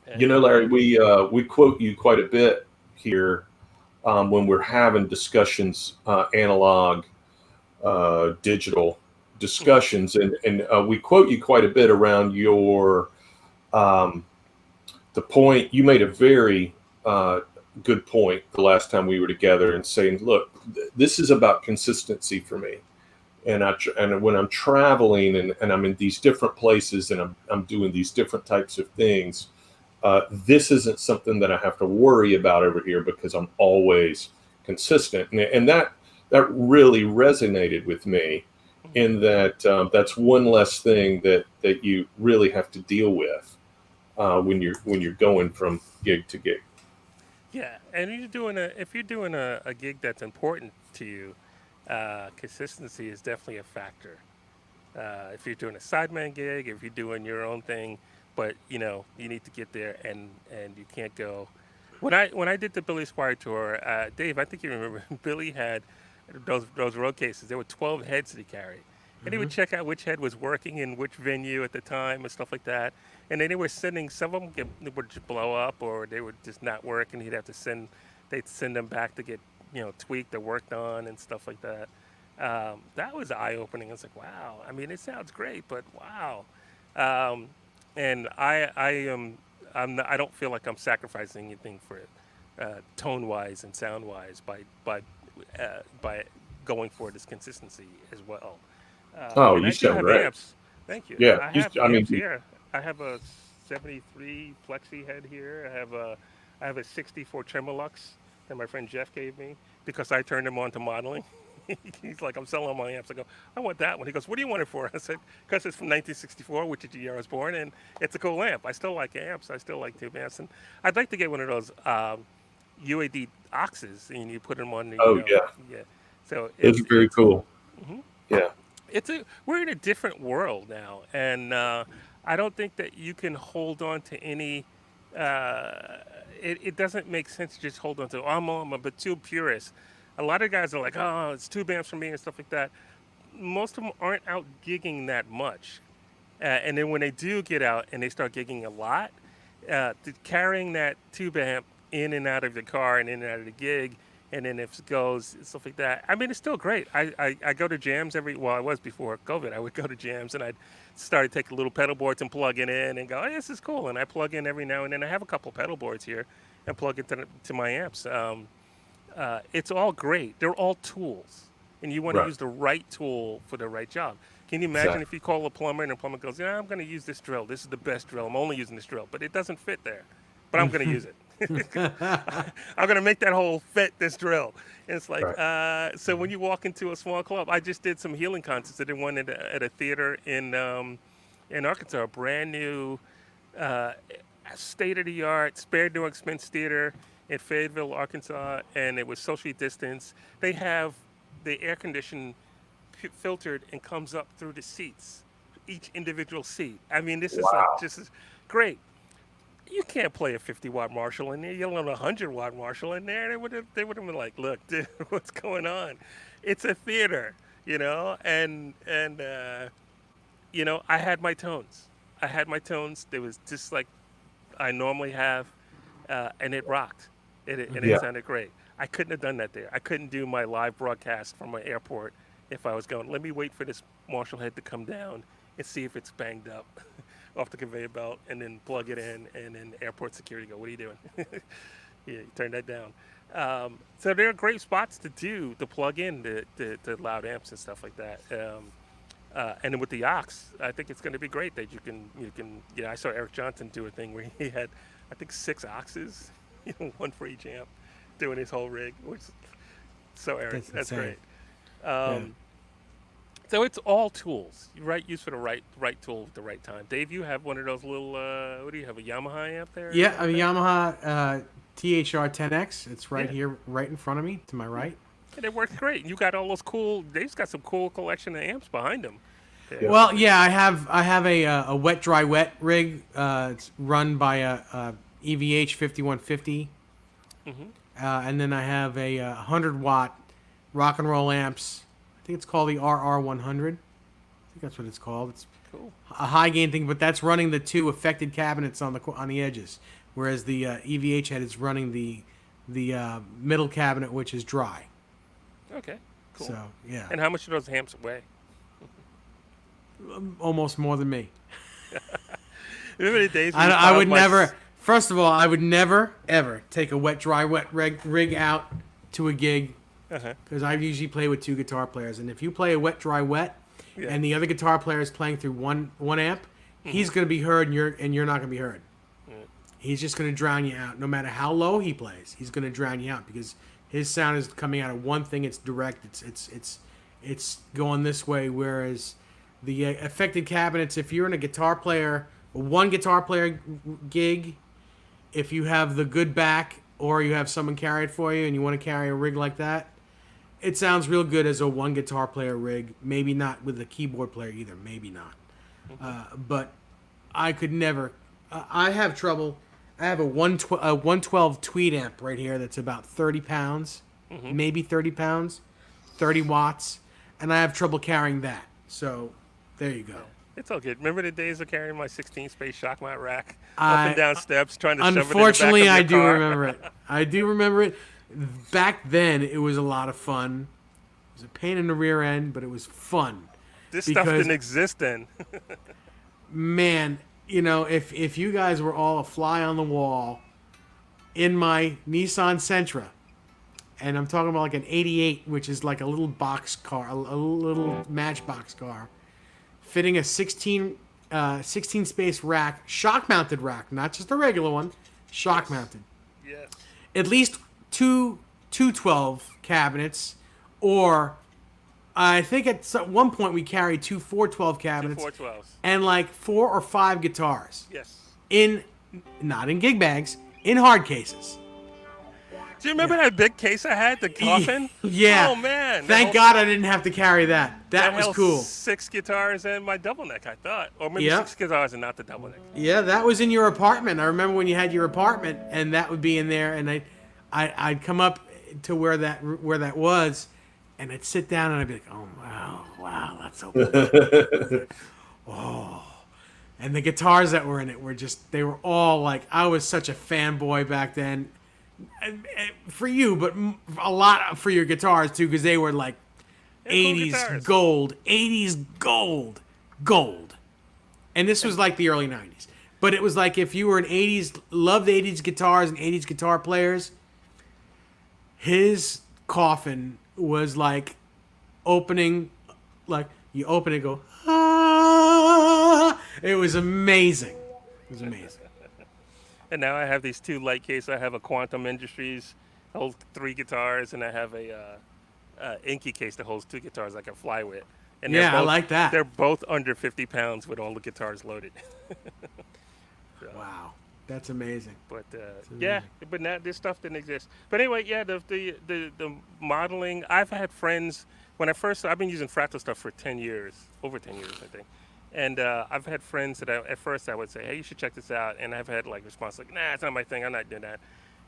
And, Larry, we quote you quite a bit here when we're having discussions, analog, digital discussions, and we quote you quite a bit around your the point you made. A very good point the last time we were together, and saying, look, this is about consistency for me, and when I'm traveling and I'm in these different places and I'm doing these different types of things, this isn't something that I have to worry about over here, because I'm always consistent, and that really resonated with me, in that that's one less thing that you really have to deal with when you're going from gig to gig. Yeah, and if you're doing a gig that's important to you, consistency is definitely a factor. If you're doing a sideman gig, if you're doing your own thing, but you need to get there, and you can't go. When I did the Billy Squier tour, Dave, I think you remember, Billy had those road cases. There were 12 heads that he carried. And he would check out which head was working in which venue at the time and stuff like that. And then they were sending, some of them would just blow up, or they would just not work, and they'd send them back to get, tweaked or worked on and stuff like that. That was eye-opening. I was like, wow. I mean, it sounds great, but wow. And I don't feel like I'm sacrificing anything for tone-wise and sound-wise by going for this consistency as well. You sound great. Amps. Thank you. Yeah, I have amps here. I have a 73 Plexi head here. I have a 64 Tremolux that my friend Jeff gave me because I turned him on to modeling. He's like, I'm selling all my amps. I go, I want that one. He goes, what do you want it for? I said, because it's from 1964, which is the year I was born, and it's a cool amp. I still like amps. I still like tube amps, and I'd like to get one of those UAD Oxes, and you put them on the, Oh yeah, yeah. So those are very cool. Yeah, we're in a different world now, and I don't think that you can hold on to any. It doesn't make sense to just hold on to. Oh, I'm a tube purist. A lot of guys are like, oh, it's tube amps for me and stuff like that. Most of them aren't out gigging that much, and then when they do get out and they start gigging a lot, carrying that tube amp in and out of the car and in and out of the gig, and then if it goes stuff like that. I mean, it's still great. I go to jams I was before COVID. I would go to jams and I'd start to take little pedal boards and plug it in and go, hey, this is cool. And I plug in every now and then. I have a couple pedal boards here and plug it to my amps. It's all great. They're all tools, and you want to right. use the right tool for the right job. Can you imagine Exactly. if you call a plumber and the plumber goes, yeah, I'm going to use this drill. This is the best drill. I'm only using this drill, but it doesn't fit there. But I'm going to use it. I'm going to make that hole fit this drill. And it's like, Right. so when you walk into a small club, I just did some healing concerts. I did one at a theater in Arkansas, a brand new, state-of-the-art, spared no expense theater in Fayetteville, Arkansas, and it was socially distanced. They have the air condition filtered and comes up through the seats, each individual seat. I mean, this is like Wow. just great. You can't play a 50-watt Marshall in there. You don't have a 100-watt Marshall in there. They would have been like, look, dude, what's going on? It's a theater, and I had my tones. There was just like I normally have, and it rocked. It Yeah. sounded great. I couldn't have done that there. I couldn't do my live broadcast from my airport if I was going, let me wait for this Marshall head to come down and see if it's banged up off the conveyor belt and then plug it in, and then airport security go, what are you doing? Yeah, you turn that down. So there are great spots to plug in the loud amps and stuff like that. And then with the aux, I think it's going to be great that you can. I saw Eric Johnson do a thing where he had, I think, 6 auxes, one for each amp, doing his whole rig. Which, so Eric, that's insane. great. So it's all tools, right? Used for the right tool at the right time. Dave, you have one of those little. What do you have? A Yamaha amp there? Yeah, a Yamaha THR 10X. It's right Yeah. here, right in front of me, to my right. And it works great. You got all those cool. Dave's got some cool collection of amps behind him. Yeah. Well, yeah, I have a wet dry wet rig. It's run by a EVH 5150, and then I have a 100-watt rock and roll amps. I think it's called the RR100. I think that's what it's called. It's Cool. a high gain thing, but that's running the 2 affected cabinets on the edges, whereas the EVH head is running the middle cabinet, which is dry. Okay. Cool. So yeah, And how much do those amps weigh? almost more than me. Remember the days when I you would filed my never. First of all, I would never ever take a wet dry wet rig out to a gig because I usually play with 2 guitar players, and if you play a wet dry wet, Yeah. and the other guitar player is playing through one amp, he's going to be heard, and you're not going to be heard. He's just going to drown you out. No matter how low he plays, he's going to drown you out because his sound is coming out of one thing. It's direct. It's going this way. Whereas the affected cabinets, if you're in a one guitar player gig, if you have the good back or you have someone carry it for you and you want to carry a rig like that, it sounds real good as a one guitar player rig. Maybe not with a keyboard player either. Maybe not. But I could never. I have trouble. I have a 112 Tweed amp right here that's about 30 pounds, maybe 30 pounds, 30 watts, and I have trouble carrying that. So there you go. It's all good. Remember the days of carrying my 16-space shock mount rack up I- and down steps, trying to shove it in the back of Unfortunately, your I do car? remember it. I do remember it. Back then, it was a lot of fun. It was a pain in the rear end, but it was fun. This stuff because- didn't exist then. Man, if you guys were all a fly on the wall in my Nissan Sentra, and I'm talking about like an 88, which is like a little box car, a little matchbox car, fitting a 16 space rack, shock mounted rack, not just a regular one, shock mounted. Yes. At least two 12 cabinets or I think at one point we carried two 412 Two cabinets 412s. and like 4 or 5 guitars Yes. not in gig bags, in hard cases. Do you remember that big case I had, the coffin? Yeah. Oh man. Thank God I didn't have to carry that. That was held cool. 6 guitars and my double neck, I thought, or maybe Yeah. 6 guitars and not the double neck. Yeah, that was in your apartment. I remember when you had your apartment, and that would be in there, and I'd come up to where that was, and I'd sit down and I'd be like, oh wow, that's so cool. And the guitars that were in it were they were all like, I was such a fanboy back then. For you, but a lot for your guitars too, because they were like They're cool 80s guitars. gold, 80s gold. And this was like the early 90s. But it was like if you were an 80s, loved 80s guitars and 80s guitar players, his coffin was like opening, like you open it and go, ah. It was amazing. It was amazing. And now I have these 2 light cases. I have a Quantum Industries that holds 3 guitars, and I have a Inky case that holds 2 guitars I can fly with. And they're Yeah, I both, like that. They're both under 50 pounds with all the guitars loaded. Wow. That's amazing. But yeah, but now this stuff didn't exist. But anyway, yeah, the modeling. I've had friends when I've been using Fractal stuff for 10 years, over 10 years, I think. And I've had friends that at first I would say, hey, you should check this out. And I've had like response like, nah, it's not my thing. I'm not doing that.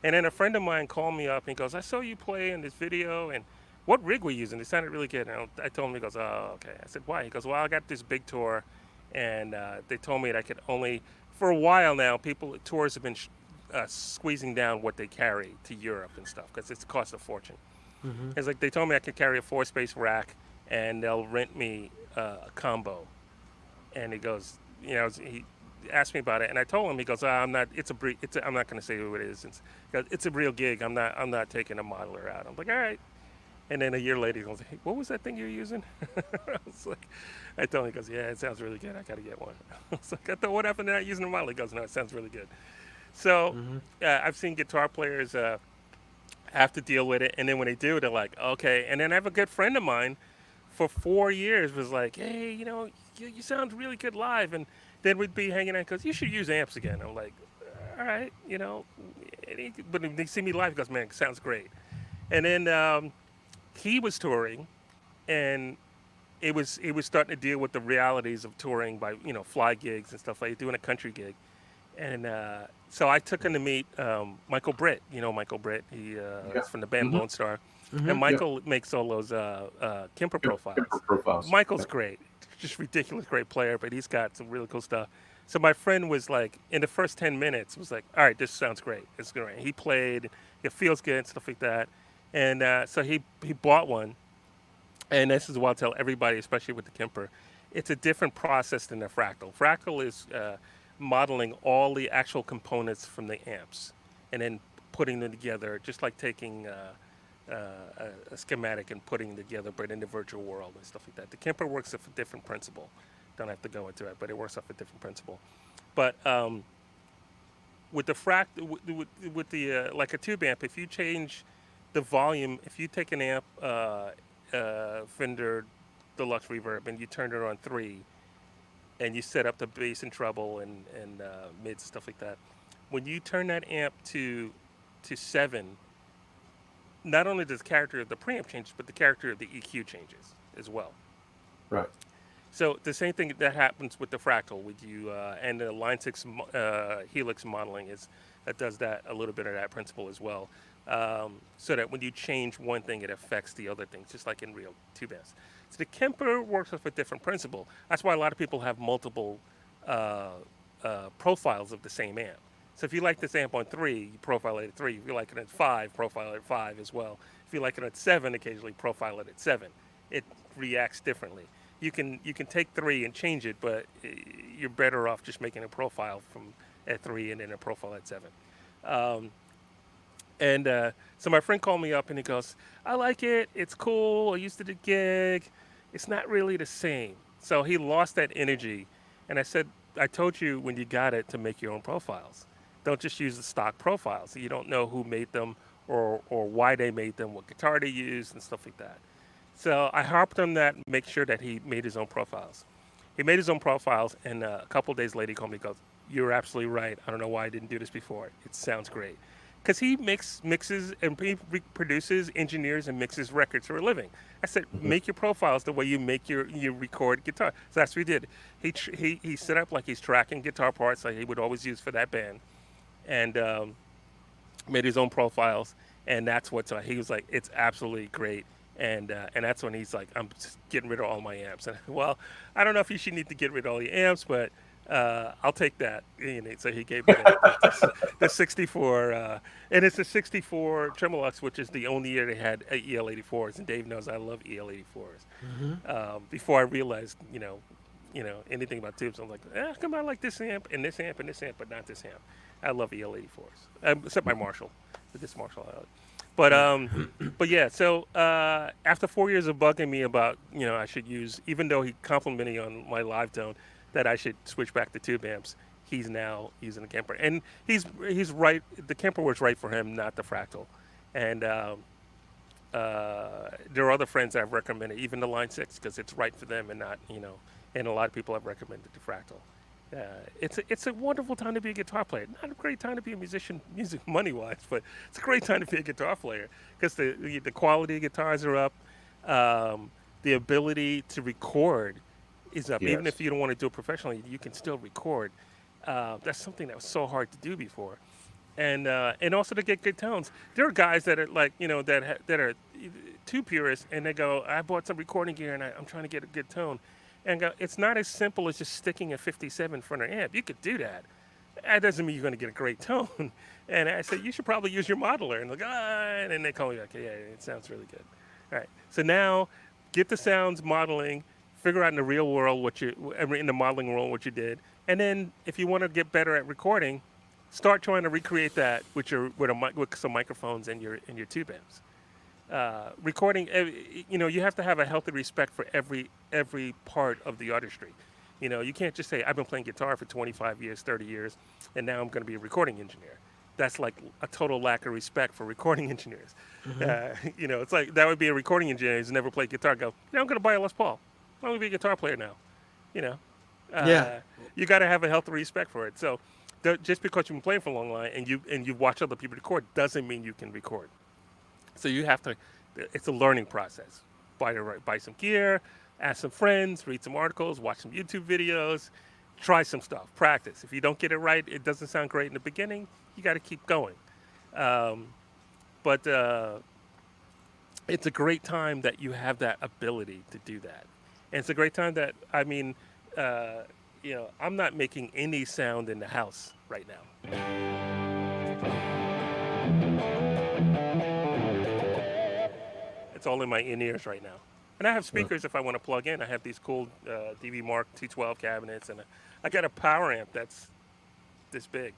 And then a friend of mine called me up and he goes, I saw you play in this video. And what rig were you using? It sounded really good. And I told him, he goes, oh, okay. I said, why? He goes, well, I got this big tour. And they told me that I could only, for a while now, tours have been squeezing down what they carry to Europe and stuff because it's cost a fortune. Mm-hmm. It's like they told me I could carry a 4-space rack and they'll rent me a combo. And he goes, he asked me about it, and I told him. He goes, I'm not. I'm not going to say who it is. It's a real gig. I'm not taking a modeler out. I'm like, all right. And then a year later, he goes, hey, what was that thing you're using? I told him. He goes, yeah, it sounds really good. I got to get one. I was like, I thought, what happened to not using a model? He goes, no, it sounds really good. So I've seen guitar players have to deal with it, and then when they do, they're like, okay. And then I have a good friend of mine for 4 years was like, hey, you sound really good live. And then we'd be hanging out because you should use amps again. I'm like, all right, but when they see me live, he goes, man, it sounds great. And then he was touring, and it was starting to deal with the realities of touring by, fly gigs and stuff like doing a country gig. And so I took him to meet Michael Britt. Michael Britt. He is from the band Lone Star. Mm-hmm. And Michael makes all those Kemper profiles. Michael's great. Just ridiculous great player, but he's got some really cool stuff. So my friend was like, in the first 10 minutes, was like, all right, this sounds great. It's great. He played. It feels good and stuff like that. And so he bought one. And this is what I'll tell everybody, especially with the Kemper. It's a different process than the Fractal. Fractal is modeling all the actual components from the amps and then putting them together, just like taking a schematic and putting it together, but in the virtual world and stuff like that. The Kemper works off a different principle. Don't have to go into it, but it works off a different principle. But with the with the like a tube amp, if you change the volume, if you take an amp, Fender Deluxe Reverb, and you turn it on 3, and you set up the bass and treble and mids stuff like that, when you turn that amp to 7, not only does the character of the preamp change, but the character of the EQ changes as well. Right. So the same thing that happens with the Fractal with you and the Line 6 Helix modeling that does that, a little bit of that principle as well. So that when you change one thing, it affects the other things, just like in real tube amps. So the Kemper works with a different principle. That's why a lot of people have multiple profiles of the same amp. So if you like this amp on 3, you profile it at 3. If you like it at 5, profile it at 5 as well. If you like it at 7, occasionally profile it at 7. It reacts differently. You can take 3 and change it, but you're better off just making a profile at 3 and then a profile at 7. So my friend called me up and he goes, I like it. It's cool. I used to do gig. It's not really the same. So he lost that energy. And I said, I told you when you got it to make your own profiles. Don't just use the stock profiles. You don't know who made them or why they made them, what guitar they used and stuff like that. So I harped on that, make sure that he made his own profiles. He made his own profiles, and a couple days later, he called me and goes, "You're absolutely right. I don't know why I didn't do this before. It sounds great." Because he mixes and produces, engineers, and mixes records for a living. I said, make your profiles the way you make you record guitar. So that's what he did. He set up like he's tracking guitar parts like he would always use for that band, and made his own profiles. And that's what he was like, it's absolutely great. And that's when he's like, I'm just getting rid of all my amps. And well, I don't know if you should need to get rid of all the amps, but I'll take that. So he gave me the 64, and it's a 64 Tremolux, which is the only year they had EL84s. And Dave knows I love EL84s. Before I realized, anything about tubes, I'm like, come on, I like this amp and this amp and this amp, but not this amp. I love EL84s, except my Marshall, but this Marshall I like. But yeah. So after 4 years of bugging me about I should use, even though he complimented me on my live tone, that I should switch back to tube amps, he's now using a Kemper, and he's right. The Kemper was right for him, not the Fractal. And there are other friends I've recommended, even the Line 6, because it's right for them, and not And a lot of people have recommended the Fractal. It's a wonderful time to be a guitar player. Not a great time to be a musician, music money-wise, but it's a great time to be a guitar player because the quality of guitars are up. The ability to record is up. Yes. Even if you don't want to do it professionally, you can still record. That's something that was so hard to do before. And also to get good tones. There are guys that are like, that are too purists, and they go, I bought some recording gear and I'm trying to get a good tone. And it's not as simple as just sticking a 57 in front of an amp. You could do that. That doesn't mean you're going to get a great tone. And I said, you should probably use your modeler. And they're like, and then they call me back, yeah, it sounds really good. All right. So now get the sounds modeling, figure out in the real world in the modeling world what you did. And then if you want to get better at recording, start trying to recreate that with some microphones and your tube amps. Recording, you have to have a healthy respect for every part of the artistry. You can't just say, I've been playing guitar for 25 years, 30 years, and now I'm going to be a recording engineer. That's like a total lack of respect for recording engineers. Mm-hmm. It's like that would be a recording engineer who's never played guitar. Go, I'm going to buy a Les Paul. I'm going to be a guitar player now. Yeah. You got to have a healthy respect for it. So just because you've been playing for a long time and you watch other people record doesn't mean you can record. So you have to, it's a learning process. Buy some gear, ask some friends, read some articles, watch some YouTube videos, try some stuff, practice. If you don't get it right, it doesn't sound great in the beginning, you got to keep going. But it's a great time that you have that ability to do that. And it's a great time that, I'm not making any sound in the house right now. It's all in my in-ears right now. And I have speakers if I want to plug in. I have these cool DV Mark T12 cabinets, and I got a power amp that's this big.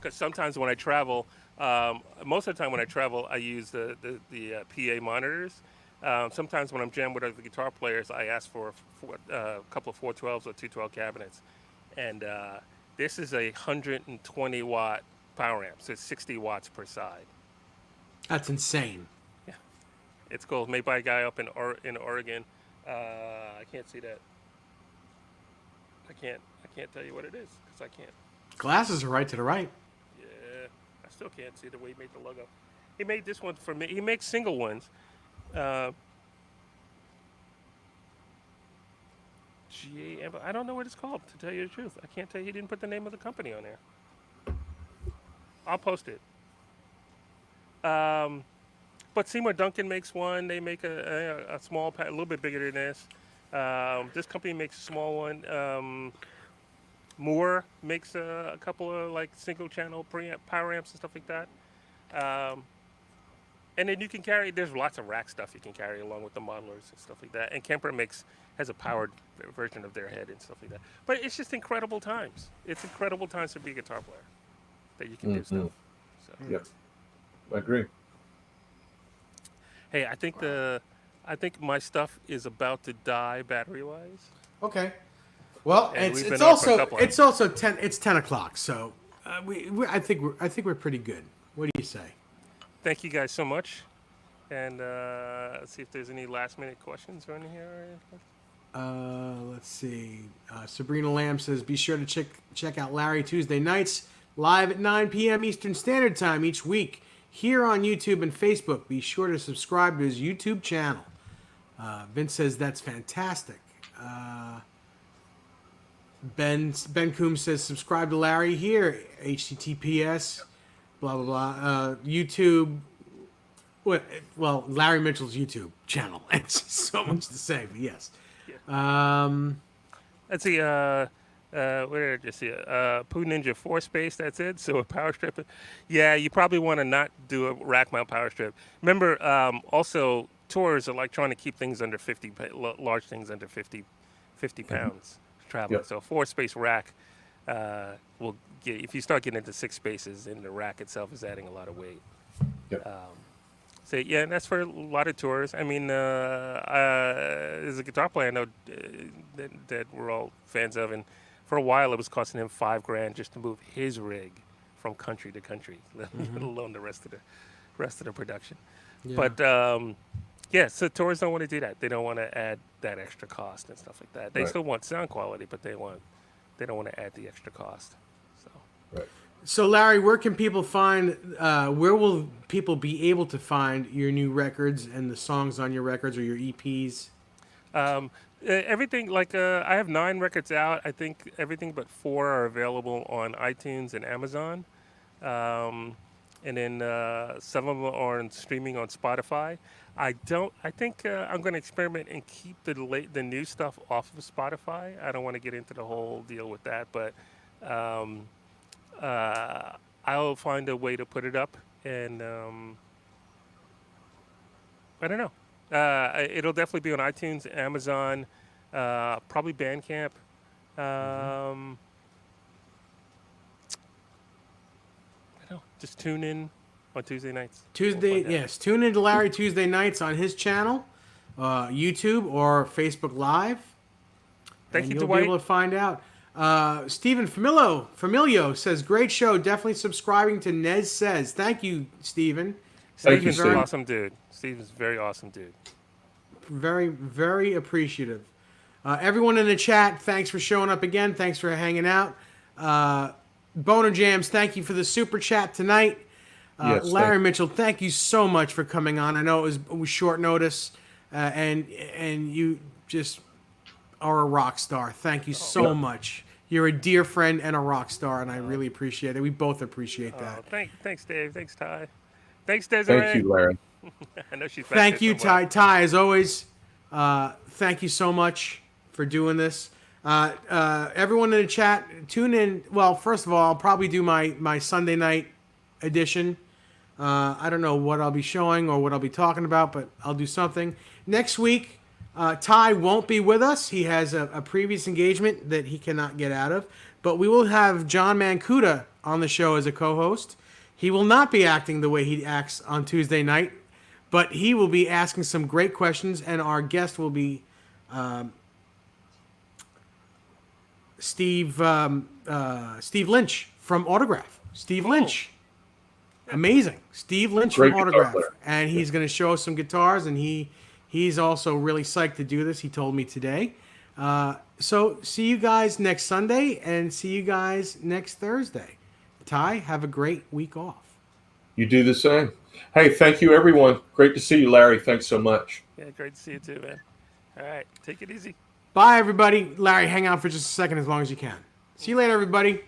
Because sometimes when I travel, most of the time when I travel, I use the PA monitors. Sometimes when I'm jamming with other guitar players, I ask for a couple of 412s or 212 cabinets. And this is a 120 watt power amp, so it's 60 watts per side. That's insane. Yeah, it's cool. Made by a guy up in Oregon. I can't see that. I can't tell you what it is because I can't. Glasses are right to the right. Yeah, I still can't see the way he made the logo. He made this one for me. He makes single ones. I don't know what it's called, to tell you the truth. I can't tell you. He didn't put the name of the company on there. I'll post it. But Seymour Duncan makes one. They make a small, a little bit bigger than this. This company makes a small one. Moore makes a couple of like single channel preamp, power amps and stuff like that. And then you can carry, there's lots of rack stuff you can carry along with the modelers and stuff like that. And Kemper has a powered version of their head and stuff like that. But it's just incredible times. It's incredible times to be a guitar player that you can do stuff. So. Yeah, I agree. Hey, I think my stuff is about to die battery-wise. Okay. Well, And it's we've it's been on for a also couple it's also 10 o'clock. So I think we're pretty good. What do you say? Thank you guys so much. And let's see if there's any last minute questions or anything here. Let's see. Sabrina Lamb says, be sure to check out Larry Tuesday nights live at 9 p.m. Eastern Standard Time each week here on YouTube and Facebook. Be sure to subscribe to his YouTube channel. Vince says that's fantastic. Ben Coombs says subscribe to Larry here. HTTPS. Blah blah blah. YouTube. Well, Larry Mitchell's YouTube channel. It's just so much to say, but yes. Let's see. Where did I just see it? Poo Ninja 4 space. That's it. So a power strip. Yeah, you probably want to not do a rack mount power strip. Remember, also tours are like trying to keep things under 50, large things under 50 pounds traveling. Yep. So a 4 space rack will get. If you start getting into 6 spaces, and the rack itself is adding a lot of weight. Yep. So yeah, and that's for a lot of tours. I mean, there's a guitar player I know that we're all fans of, and for a while it was costing him $5,000 just to move his rig from country to country, let alone the rest of the production. Yeah. But yeah, so tours don't want to do that. They don't want to add that extra cost and stuff like that. They Right. still want sound quality, but they don't want to add the extra cost. So. Right. So, Larry, where can people find? Where will people be able to find your new records and the songs on your records or your EPs? Everything I have 9 records out. I think everything but 4 are available on iTunes and Amazon, and then some of them are streaming on Spotify. I think I'm going to experiment and keep the new stuff off of Spotify. I don't want to get into the whole deal with that, but I'll find a way to put it up, and I don't know. It'll definitely be on iTunes, Amazon, probably Bandcamp. I don't know. Just tune in on Tuesday nights. Yes. Tune into Larry Tuesday nights on his channel, YouTube or Facebook Live. Thank and you, you'll Dwight. be able to find out. Stephen Familio says, great show. Definitely subscribing to Nez Says. Thank you, Stephen. Thank you, Steven's Steve. an awesome dude. Steven's a very awesome dude. Very, very appreciative. Everyone in the chat, thanks for showing up again. Thanks for hanging out. Boner Jams, thank you for the super chat tonight. Yes, Larry Mitchell, thank you so much for coming on. I know it was short notice, and you just are a rock star. Thank you so much. You're a dear friend and a rock star, and I really appreciate it. We both appreciate that. Thanks, Dave. Thanks, Ty. Thanks, Desiree. Thank you, Larry. I know she's back Thank there you, somewhere. Ty, as always. Thank you so much for doing this. Everyone in the chat, tune in. Well, first of all, I'll probably do my Sunday night edition. I don't know what I'll be showing or what I'll be talking about, but I'll do something. Next week, Ty won't be with us. He has a previous engagement that he cannot get out of. But we will have John Mancuda on the show as a co-host. He will not be acting the way he acts on Tuesday night, but he will be asking some great questions, and our guest will be Steve Lynch from Autograph. Steve Lynch. Amazing. Steve Lynch Great from guitar Autograph. player. And he's going to show us some guitars, and he's also really psyched to do this. He told me today. So see you guys next Sunday, and see you guys next Thursday. Ty, have a great week off. You do the same. Hey, thank you, everyone. Great to see you, Larry. Thanks so much. Yeah, great to see you too, man. All right, take it easy. Bye, everybody. Larry, hang out for just a second as long as you can. See you later, everybody.